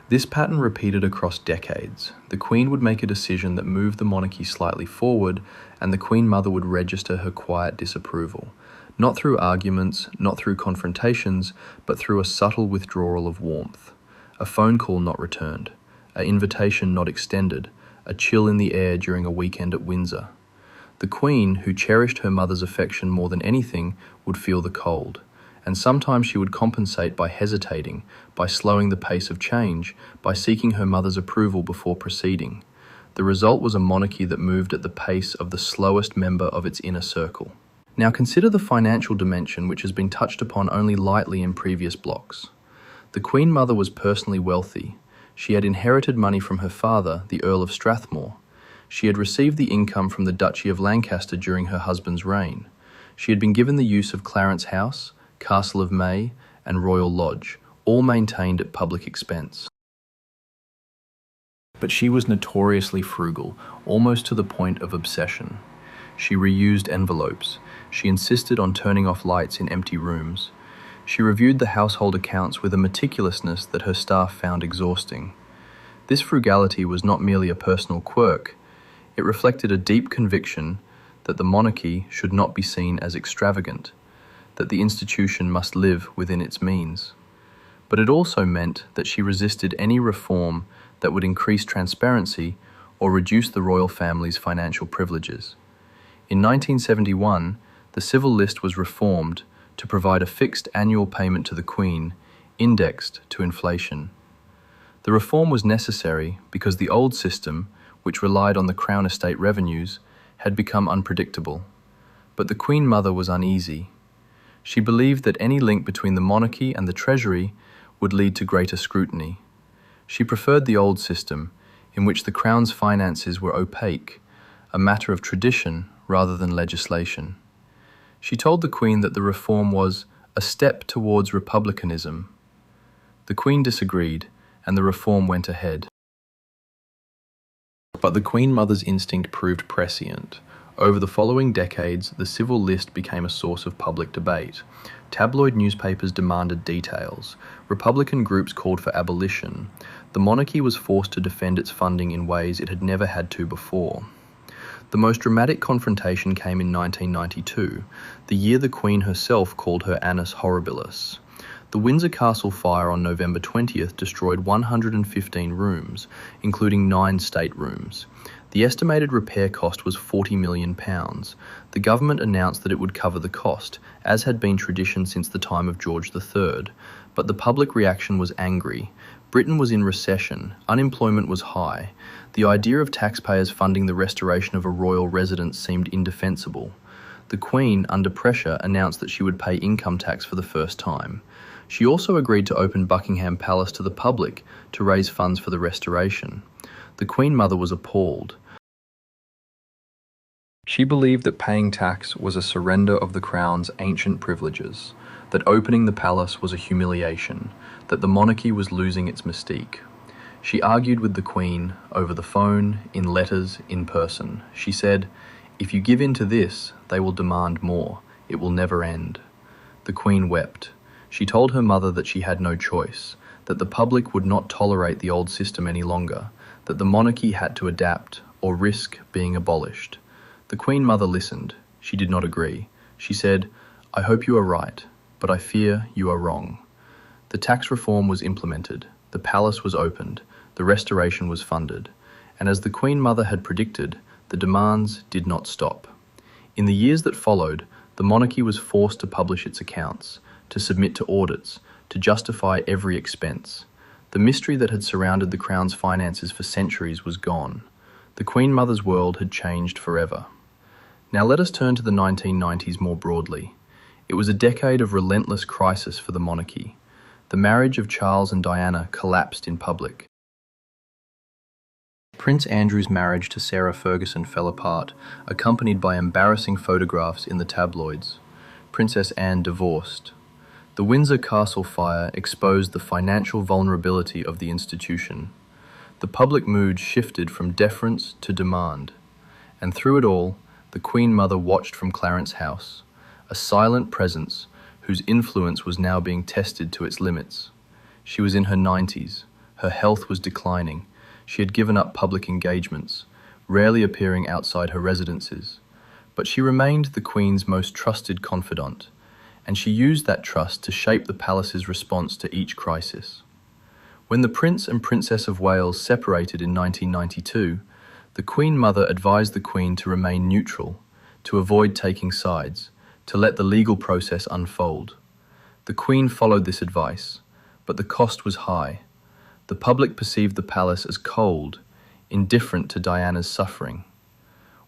This pattern repeated across decades. The Queen would make a decision that moved the monarchy slightly forward, and the Queen Mother would register her quiet disapproval. Not through arguments, not through confrontations, but through a subtle withdrawal of warmth. A phone call not returned, an invitation not extended, a chill in the air during a weekend at Windsor. The Queen, who cherished her mother's affection more than anything, would feel the cold. And sometimes she would compensate by hesitating, by slowing the pace of change, by seeking her mother's approval before proceeding. The result was a monarchy that moved at the pace of the slowest member of its inner circle. Now consider the financial dimension, which has been touched upon only lightly in previous blocks. The Queen Mother was personally wealthy. She had inherited money from her father, the Earl of Strathmore. She had received the income from the Duchy of Lancaster during her husband's reign. She had been given the use of Clarence House, Castle of May, and Royal Lodge, all maintained at public expense. But she was notoriously frugal, almost to the point of obsession. She reused envelopes. She insisted on turning off lights in empty rooms. She reviewed the household accounts with a meticulousness that her staff found exhausting. This frugality was not merely a personal quirk. It reflected a deep conviction that the monarchy should not be seen as extravagant, that the institution must live within its means. But it also meant that she resisted any reform that would increase transparency or reduce the royal family's financial privileges. In 1971, the civil list was reformed to provide a fixed annual payment to the Queen, indexed to inflation. The reform was necessary because the old system, which relied on the Crown estate revenues, had become unpredictable. But the Queen Mother was uneasy. She believed that any link between the monarchy and the Treasury would lead to greater scrutiny. She preferred the old system, in which the Crown's finances were opaque, a matter of tradition rather than legislation. She told the Queen that the reform was a step towards republicanism. The Queen disagreed, and the reform went ahead. But the Queen Mother's instinct proved prescient. Over the following decades, the civil list became a source of public debate. Tabloid newspapers demanded details. Republican groups called for abolition. The monarchy was forced to defend its funding in ways it had never had to before. The most dramatic confrontation came in 1992, the year the Queen herself called her annus horribilis. The Windsor Castle fire on November 20th destroyed 115 rooms, including 9 staterooms. The estimated repair cost was £40 million. The government announced that it would cover the cost, as had been tradition since the time of George III. But the public reaction was angry. Britain was in recession, unemployment was high. The idea of taxpayers funding the restoration of a royal residence seemed indefensible. The Queen, under pressure, announced that she would pay income tax for the first time. She also agreed to open Buckingham Palace to the public to raise funds for the restoration. The Queen Mother was appalled. She believed that paying tax was a surrender of the Crown's ancient privileges, that opening the palace was a humiliation, that the monarchy was losing its mystique. She argued with the Queen, over the phone, in letters, in person. She said, "If you give in to this, they will demand more. It will never end." The Queen wept. She told her mother that she had no choice, that the public would not tolerate the old system any longer, that the monarchy had to adapt or risk being abolished. The Queen Mother listened. She did not agree. She said, "I hope you are right, but I fear you are wrong." The tax reform was implemented. The palace was opened. The restoration was funded. And as the Queen Mother had predicted, the demands did not stop. In the years that followed, the monarchy was forced to publish its accounts, to submit to audits, to justify every expense. The mystery that had surrounded the Crown's finances for centuries was gone. The Queen Mother's world had changed forever. Now let us turn to the 1990s more broadly. It was a decade of relentless crisis for the monarchy. The marriage of Charles and Diana collapsed in public. Prince Andrew's marriage to Sarah Ferguson fell apart, accompanied by embarrassing photographs in the tabloids. Princess Anne divorced. The Windsor Castle fire exposed the financial vulnerability of the institution. The public mood shifted from deference to demand. And through it all, the Queen Mother watched from Clarence House, a silent presence whose influence was now being tested to its limits. She was in her 90s. Her health was declining. She had given up public engagements, rarely appearing outside her residences. But she remained the Queen's most trusted confidant, and she used that trust to shape the palace's response to each crisis. When the Prince and Princess of Wales separated in 1992, the Queen Mother advised the Queen to remain neutral, to avoid taking sides, to let the legal process unfold. The Queen followed this advice, but the cost was high. The public perceived the palace as cold, indifferent to Diana's suffering.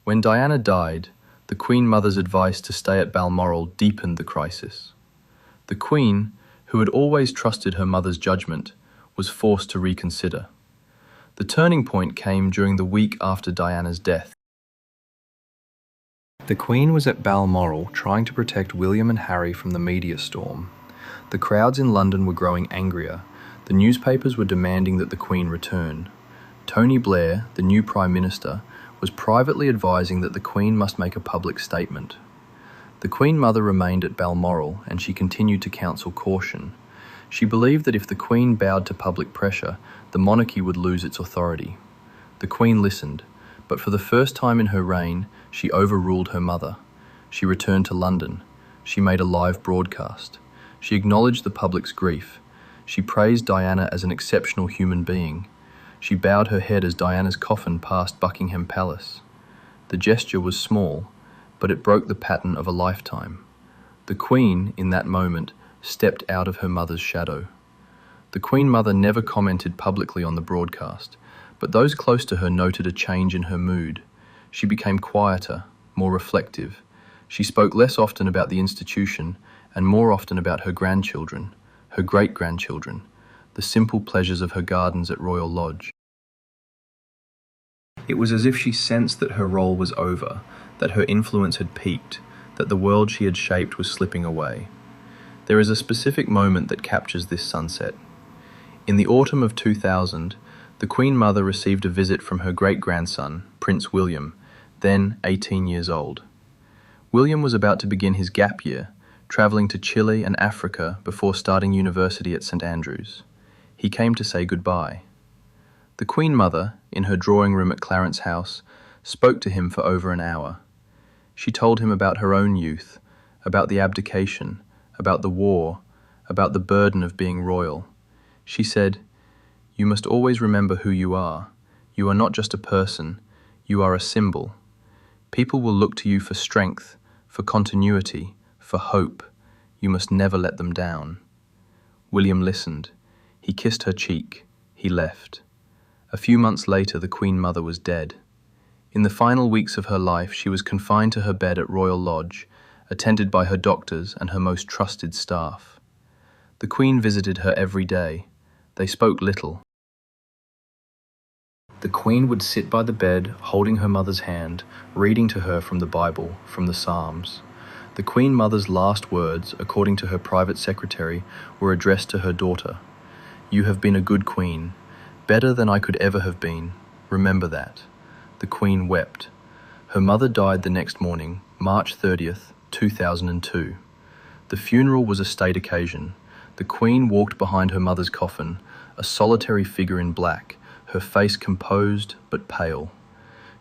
When Diana died, the Queen Mother's advice to stay at Balmoral deepened the crisis. The Queen, who had always trusted her mother's judgment, was forced to reconsider. The turning point came during the week after Diana's death. The Queen was at Balmoral trying to protect William and Harry from the media storm. The crowds in London were growing angrier. The newspapers were demanding that the Queen return. Tony Blair, the new Prime Minister, was privately advising that the Queen must make a public statement. The Queen Mother remained at Balmoral, and she continued to counsel caution. She believed that if the Queen bowed to public pressure, the monarchy would lose its authority. The Queen listened, but for the first time in her reign, she overruled her mother. She returned to London. She made a live broadcast. She acknowledged the public's grief. She praised Diana as an exceptional human being. She bowed her head as Diana's coffin passed Buckingham Palace. The gesture was small, but it broke the pattern of a lifetime. The Queen, in that moment, stepped out of her mother's shadow. The Queen Mother never commented publicly on the broadcast, but those close to her noted a change in her mood. She became quieter, more reflective. She spoke less often about the institution and more often about her grandchildren, her great-grandchildren, the simple pleasures of her gardens at Royal Lodge. It was as if she sensed that her role was over, that her influence had peaked, that the world she had shaped was slipping away. There is a specific moment that captures this sunset. In the autumn of 2000, the Queen Mother received a visit from her great-grandson, Prince William, then 18 years old. William was about to begin his gap year, travelling to Chile and Africa before starting university at St Andrews. He came to say goodbye. The Queen Mother, in her drawing room at Clarence House, spoke to him for over an hour. She told him about her own youth, about the abdication, about the war, about the burden of being royal. She said, "You must always remember who you are. You are not just a person, you are a symbol. People will look to you for strength, for continuity, for hope. You must never let them down." William listened. He kissed her cheek. He left. A few months later, the Queen Mother was dead. In the final weeks of her life, she was confined to her bed at Royal Lodge, attended by her doctors and her most trusted staff. The Queen visited her every day. They spoke little. The Queen would sit by the bed, holding her mother's hand, reading to her from the Bible, from the Psalms. The Queen Mother's last words, according to her private secretary, were addressed to her daughter. "You have been a good queen, better than I could ever have been. Remember that." The Queen wept. Her mother died the next morning, March 30th, 2002. The funeral was a state occasion. The Queen walked behind her mother's coffin, a solitary figure in black, her face composed but pale.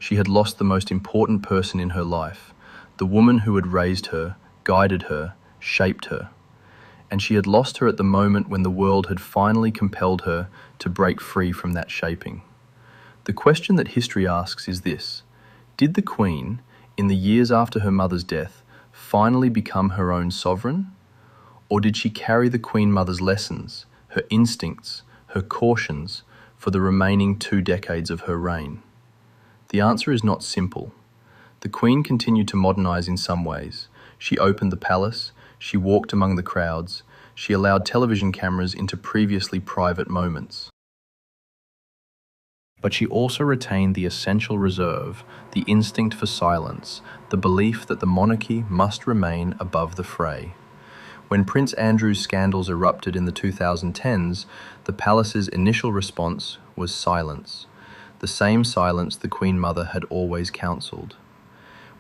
She had lost the most important person in her life, the woman who had raised her, guided her, shaped her. And she had lost her at the moment when the world had finally compelled her to break free from that shaping. The question that history asks is this: did the Queen, in the years after her mother's death, finally become her own sovereign? Or did she carry the Queen Mother's lessons, her instincts, her cautions, for the remaining 2 decades of her reign? The answer is not simple. The Queen continued to modernize in some ways. She opened the palace, she walked among the crowds, she allowed television cameras into previously private moments. but she also retained the essential reserve, the instinct for silence, the belief that the monarchy must remain above the fray. When Prince Andrew's scandals erupted in the 2010s, the palace's initial response was silence, the same silence the Queen Mother had always counselled.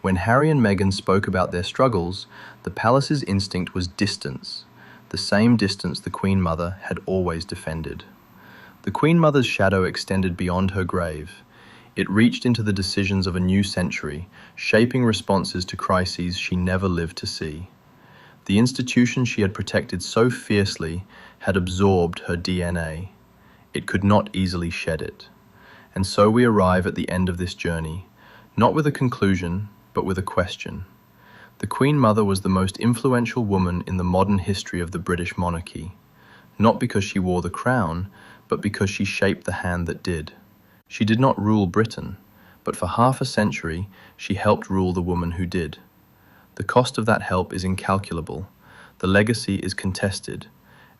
When Harry and Meghan spoke about their struggles, the palace's instinct was distance, the same distance the Queen Mother had always defended. The Queen Mother's shadow extended beyond her grave. It reached into the decisions of a new century, shaping responses to crises she never lived to see. The institution she had protected so fiercely had absorbed her DNA. It could not easily shed it. And so we arrive at the end of this journey, not with a conclusion, but with a question. The Queen Mother was the most influential woman in the modern history of the British monarchy, not because she wore the crown, but because she shaped the hand that did. She did not rule Britain, but for half a century she helped rule the woman who did. The cost of that help is incalculable, the legacy is contested,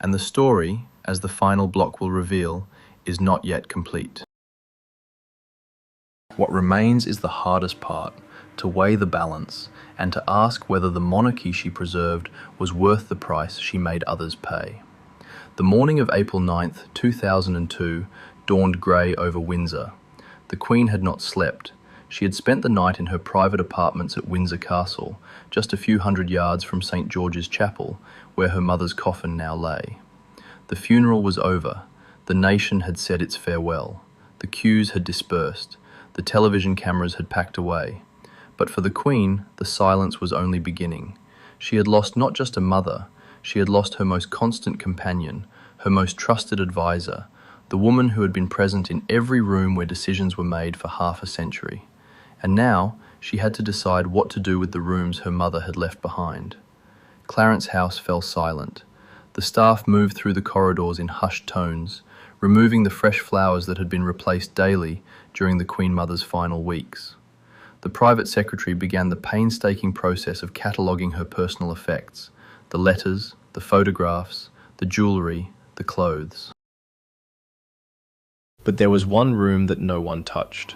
and the story, as the final block will reveal, is not yet complete. What remains is the hardest part, to weigh the balance, and to ask whether the monarchy she preserved was worth the price she made others pay. The morning of April 9th, 2002, dawned grey over Windsor. The Queen had not slept. She had spent the night in her private apartments at Windsor Castle, just a few hundred yards from St. George's Chapel, where her mother's coffin now lay. The funeral was over. The nation had said its farewell. The queues had dispersed. The television cameras had packed away. But for the Queen, the silence was only beginning. She had lost not just a mother, she had lost her most constant companion, her most trusted advisor, the woman who had been present in every room where decisions were made for half a century. And now, she had to decide what to do with the rooms her mother had left behind. Clarence House fell silent. The staff moved through the corridors in hushed tones, removing the fresh flowers that had been replaced daily during the Queen Mother's final weeks. The private secretary began the painstaking process of cataloguing her personal effects, the letters, the photographs, the jewellery, the clothes. But there was one room that no one touched.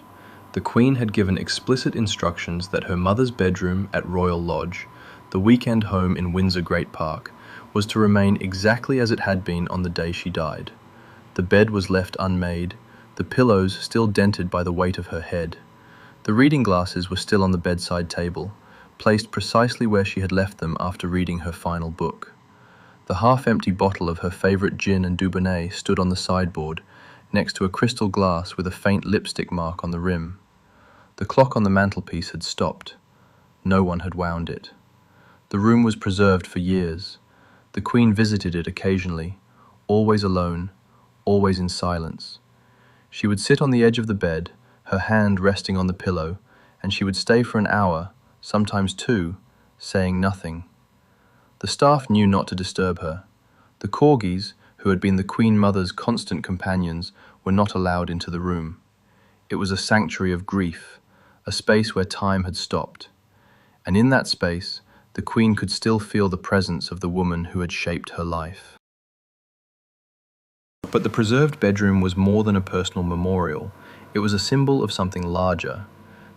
The Queen had given explicit instructions that her mother's bedroom at Royal Lodge, the weekend home in Windsor Great Park, was to remain exactly as it had been on the day she died. The bed was left unmade, the pillows still dented by the weight of her head. The reading glasses were still on the bedside table, placed precisely where she had left them after reading her final book. The half-empty bottle of her favourite gin and Dubonnet stood on the sideboard, next to a crystal glass with a faint lipstick mark on the rim. The clock on the mantelpiece had stopped. No one had wound it. The room was preserved for years. The Queen visited it occasionally, always alone, always in silence. She would sit on the edge of the bed, her hand resting on the pillow, and she would stay for an hour, sometimes two, saying nothing. The staff knew not to disturb her. The corgis, who had been the Queen Mother's constant companions, were not allowed into the room. It was a sanctuary of grief, a space where time had stopped. And in that space, the Queen could still feel the presence of the woman who had shaped her life. But the preserved bedroom was more than a personal memorial. It was a symbol of something larger.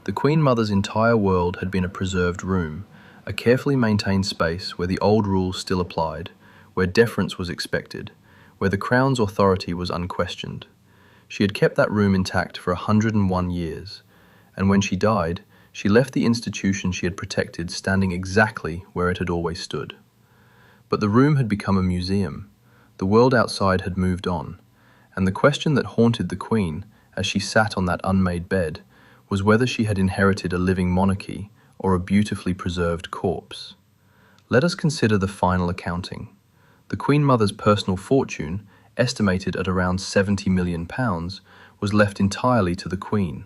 The Queen Mother's entire world had been a preserved room, a carefully maintained space where the old rules still applied, where deference was expected, where the Crown's authority was unquestioned. She had kept that room intact for 101 years, and when she died, she left the institution she had protected standing exactly where it had always stood. But the room had become a museum. The world outside had moved on, and the question that haunted the Queen, as she sat on that unmade bed, was whether she had inherited a living monarchy or a beautifully preserved corpse. Let us consider the final accounting. The Queen Mother's personal fortune, estimated at around £70 million, was left entirely to the Queen.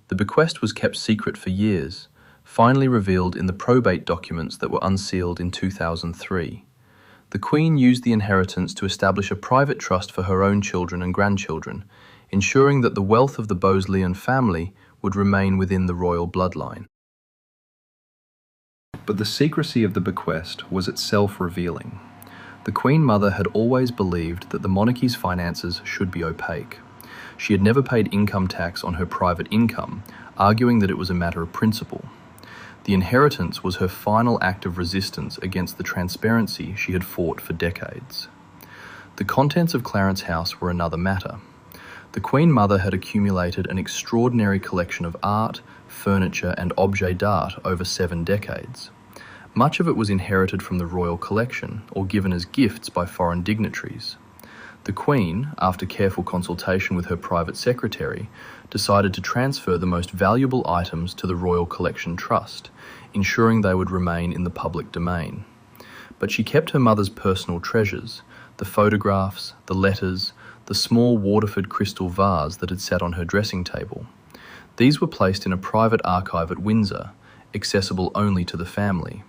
The bequest was kept secret for years, finally revealed in the probate documents that were unsealed in 2003. The Queen used the inheritance to establish a private trust for her own children and grandchildren, ensuring that the wealth of the Bowes-Lyon family would remain within the royal bloodline. But the secrecy of the bequest was itself revealing. The Queen Mother had always believed that the monarchy's finances should be opaque. She had never paid income tax on her private income, arguing that it was a matter of principle. The inheritance was her final act of resistance against the transparency she had fought for decades. The contents of Clarence House were another matter. The Queen Mother had accumulated an extraordinary collection of art, furniture and objets d'art over 7 decades. Much of it was inherited from the royal collection or given as gifts by foreign dignitaries. The Queen, after careful consultation with her private secretary, decided to transfer the most valuable items to the Royal Collection Trust, ensuring they would remain in the public domain. But she kept her mother's personal treasures, the photographs, the letters, the small Waterford crystal vase that had sat on her dressing table. These were placed in a private archive at Windsor, accessible only to the family.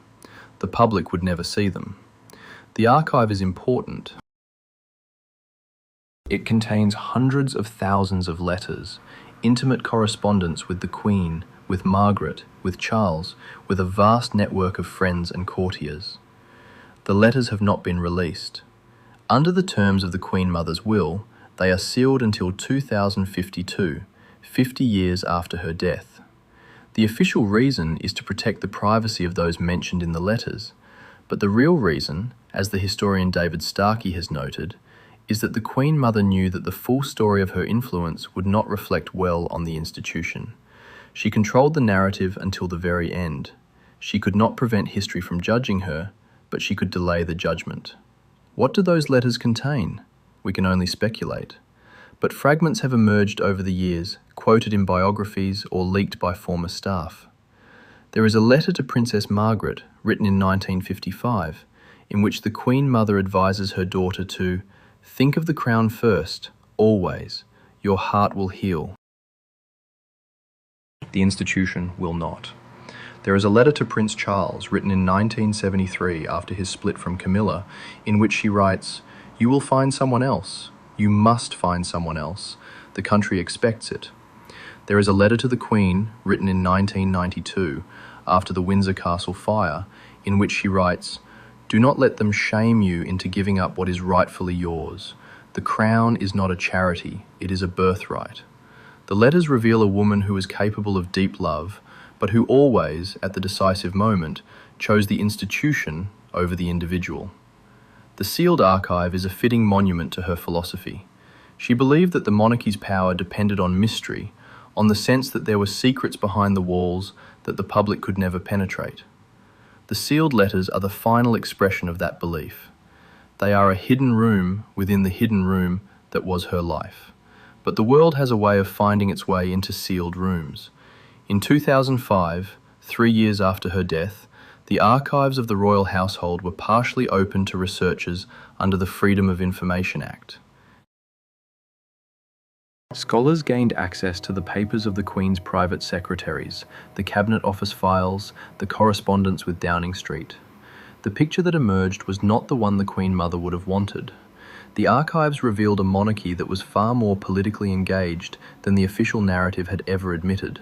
The public would never see them. The archive is important. It contains hundreds of thousands of letters, intimate correspondence with the Queen, with Margaret, with Charles, with a vast network of friends and courtiers. The letters have not been released. Under the terms of the Queen Mother's will, they are sealed until 2052, 50 years after her death. The official reason is to protect the privacy of those mentioned in the letters, but the real reason, as the historian David Starkey has noted, is that the Queen Mother knew that the full story of her influence would not reflect well on the institution. She controlled the narrative until the very end. She could not prevent history from judging her, but she could delay the judgment. What do those letters contain? We can only speculate. But fragments have emerged over the years, quoted in biographies or leaked by former staff. There is a letter to Princess Margaret, written in 1955, in which the Queen Mother advises her daughter to "Think of the crown first, always. Your heart will heal." The institution will not. There is a letter to Prince Charles, written in 1973 after his split from Camilla, in which she writes, "You will find someone else. You must find someone else. The country expects it." There is a letter to the Queen, written in 1992, after the Windsor Castle fire, in which she writes, "Do not let them shame you into giving up what is rightfully yours. The crown is not a charity, it is a birthright." The letters reveal a woman who is capable of deep love, but who always, at the decisive moment, chose the institution over the individual. The sealed archive is a fitting monument to her philosophy. She believed that the monarchy's power depended on mystery, on the sense that there were secrets behind the walls that the public could never penetrate. The sealed letters are the final expression of that belief. They are a hidden room within the hidden room that was her life. But the world has a way of finding its way into sealed rooms. In 2005, 3 years after her death, the archives of the royal household were partially opened to researchers under the Freedom of Information Act. Scholars gained access to the papers of the Queen's private secretaries, the Cabinet Office files, the correspondence with Downing Street. The picture that emerged was not the one the Queen Mother would have wanted. The archives revealed a monarchy that was far more politically engaged than the official narrative had ever admitted.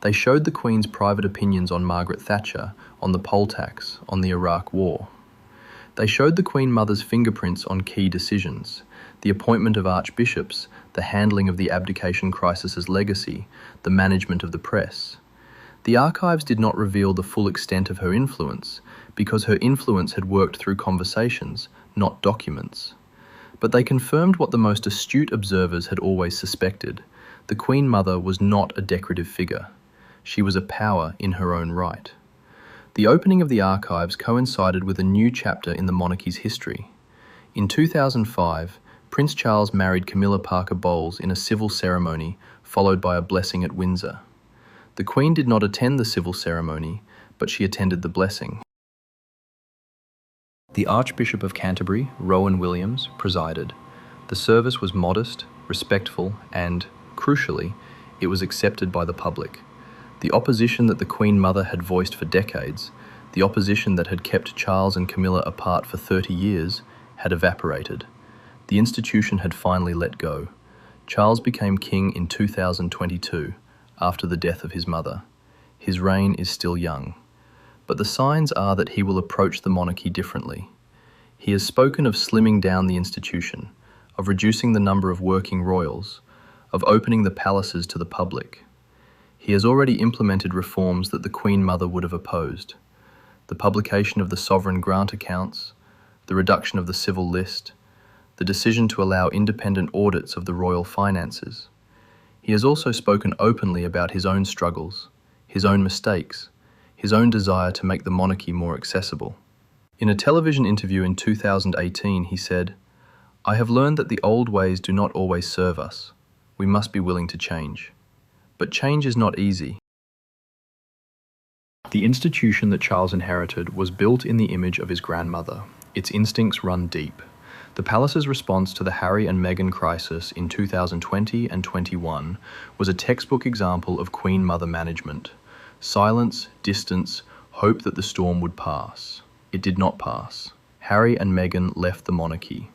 They showed the Queen's private opinions on Margaret Thatcher, on the poll tax, on the Iraq War. They showed the Queen Mother's fingerprints on key decisions, the appointment of archbishops, the handling of the abdication crisis's legacy, the management of the press. The archives did not reveal the full extent of her influence, because her influence had worked through conversations, not documents. But they confirmed what the most astute observers had always suspected. The Queen Mother was not a decorative figure. She was a power in her own right. The opening of the archives coincided with a new chapter in the monarchy's history. In 2005, Prince Charles married Camilla Parker Bowles in a civil ceremony, followed by a blessing at Windsor. The Queen did not attend the civil ceremony, but she attended the blessing. The Archbishop of Canterbury, Rowan Williams, presided. The service was modest, respectful, and, crucially, it was accepted by the public. The opposition that the Queen Mother had voiced for decades, the opposition that had kept Charles and Camilla apart for 30 years, had evaporated. The institution had finally let go. Charles became king in 2022, after the death of his mother. His reign is still young. But the signs are that he will approach the monarchy differently. He has spoken of slimming down the institution, of reducing the number of working royals, of opening the palaces to the public. He has already implemented reforms that the Queen Mother would have opposed: the publication of the sovereign grant accounts, the reduction of the civil list, the decision to allow independent audits of the royal finances. He has also spoken openly about his own struggles, his own mistakes, his own desire to make the monarchy more accessible. In a television interview in 2018, he said, "I have learned that the old ways do not always serve us. We must be willing to change. But change is not easy." The institution that Charles inherited was built in the image of his grandmother. Its instincts run deep. The palace's response to the Harry and Meghan crisis in 2020 and 21 was a textbook example of Queen Mother management. Silence, distance, hope that the storm would pass. It did not pass. Harry and Meghan left the monarchy.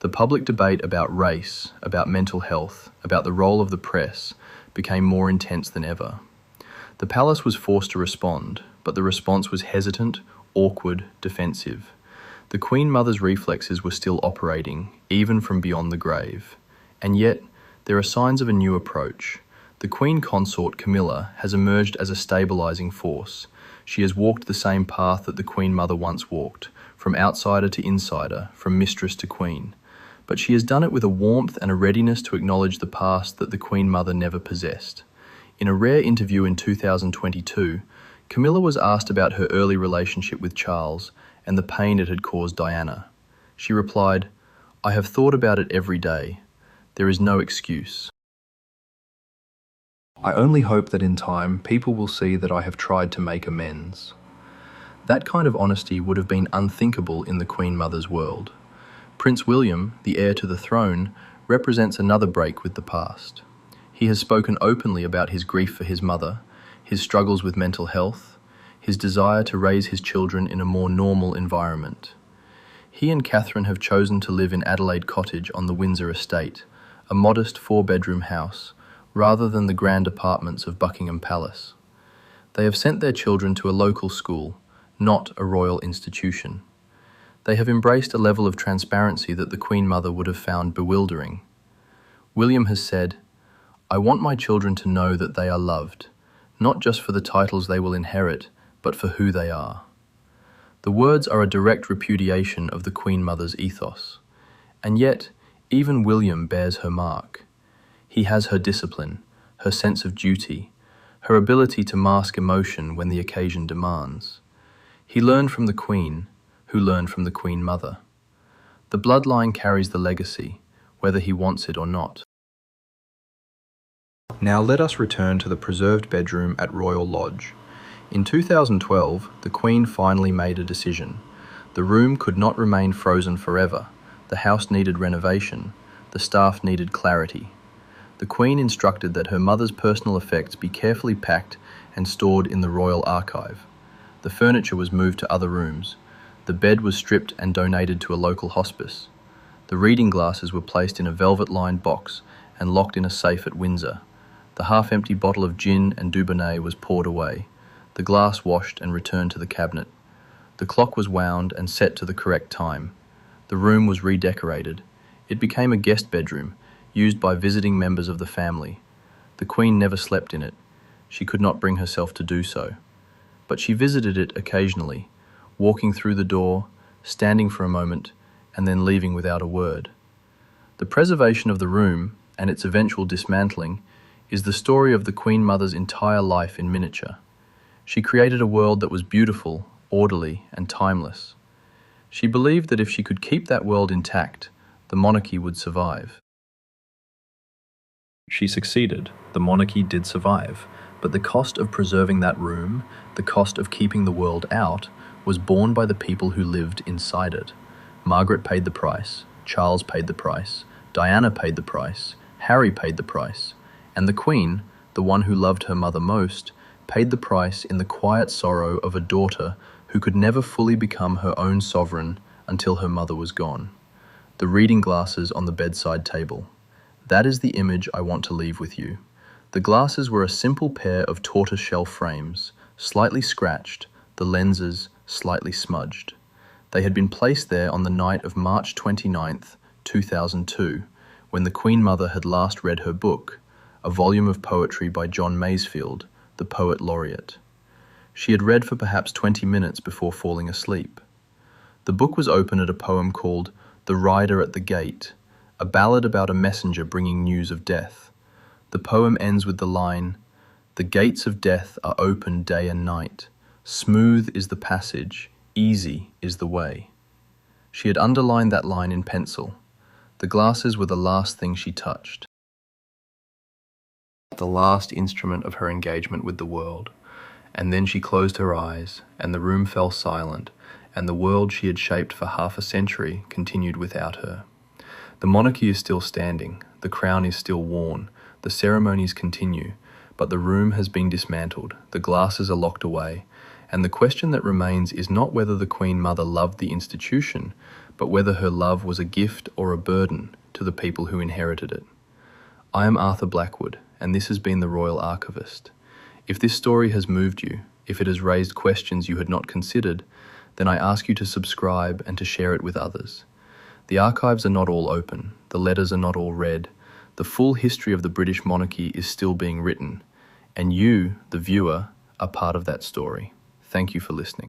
The public debate about race, about mental health, about the role of the press became more intense than ever. The palace was forced to respond, but the response was hesitant, awkward, defensive. The Queen Mother's reflexes were still operating, even from beyond the grave. And yet, there are signs of a new approach. The Queen Consort Camilla has emerged as a stabilising force. She has walked the same path that the Queen Mother once walked, from outsider to insider, from mistress to queen. But she has done it with a warmth and a readiness to acknowledge the past that the Queen Mother never possessed. In a rare interview in 2022, Camilla was asked about her early relationship with Charles and the pain it had caused Diana. She replied, "I have thought about it every day. There is no excuse. I only hope that in time people will see that I have tried to make amends." That kind of honesty would have been unthinkable in the Queen Mother's world. Prince William, the heir to the throne, represents another break with the past. He has spoken openly about his grief for his mother, his struggles with mental health, his desire to raise his children in a more normal environment. He and Catherine have chosen to live in Adelaide Cottage on the Windsor estate, a modest 4-bedroom house, rather than the grand apartments of Buckingham Palace. They have sent their children to a local school, not a royal institution. They have embraced a level of transparency that the Queen Mother would have found bewildering. William has said, "I want my children to know that they are loved, not just for the titles they will inherit, but for who they are." The words are a direct repudiation of the Queen Mother's ethos. And yet, even William bears her mark. He has her discipline, her sense of duty, her ability to mask emotion when the occasion demands. He learned from the Queen, who learned from the Queen Mother. The bloodline carries the legacy, whether he wants it or not. Now let us return to the preserved bedroom at Royal Lodge. In 2012, the Queen finally made a decision. The room could not remain frozen forever. The house needed renovation. The staff needed clarity. The Queen instructed that her mother's personal effects be carefully packed and stored in the Royal Archive. The furniture was moved to other rooms. The bed was stripped and donated to a local hospice. The reading glasses were placed in a velvet-lined box and locked in a safe at Windsor. The half-empty bottle of gin and Dubonnet was poured away. The glass washed and returned to the cabinet. The clock was wound and set to the correct time. The room was redecorated. It became a guest bedroom, used by visiting members of the family. The Queen never slept in it. She could not bring herself to do so. But she visited it occasionally, walking through the door, standing for a moment, and then leaving without a word. The preservation of the room, and its eventual dismantling, is the story of the Queen Mother's entire life in miniature. She created a world that was beautiful, orderly, and timeless. She believed that if she could keep that world intact, the monarchy would survive. She succeeded. The monarchy did survive, but the cost of preserving that room, the cost of keeping the world out, was borne by the people who lived inside it. Margaret paid the price, Charles paid the price, Diana paid the price, Harry paid the price, and the Queen, the one who loved her mother most, paid the price in the quiet sorrow of a daughter who could never fully become her own sovereign until her mother was gone. The reading glasses on the bedside table. That is the image I want to leave with you. The glasses were a simple pair of tortoiseshell frames, slightly scratched, the lenses slightly smudged. They had been placed there on the night of March 29th, 2002, when the Queen Mother had last read her book, a volume of poetry by John Masefield, the poet laureate. She had read for perhaps 20 minutes before falling asleep. The book was open at a poem called The Rider at the Gate, a ballad about a messenger bringing news of death. The poem ends with the line, "The gates of death are open day and night. Smooth is the passage, easy is the way." She had underlined that line in pencil. The glasses were the last thing she touched. The last instrument of her engagement with the world. And then she closed her eyes, and the room fell silent, and the world she had shaped for half a century continued without her. The monarchy is still standing, the crown is still worn, the ceremonies continue, but the room has been dismantled, the glasses are locked away, and the question that remains is not whether the Queen Mother loved the institution, but whether her love was a gift or a burden to the people who inherited it. I am Arthur Blackwood, and this has been the Royal Archivist. If this story has moved you, if it has raised questions you had not considered, then I ask you to subscribe and to share it with others. The archives are not all open, the letters are not all read, the full history of the British monarchy is still being written, and you, the viewer, are part of that story. Thank you for listening.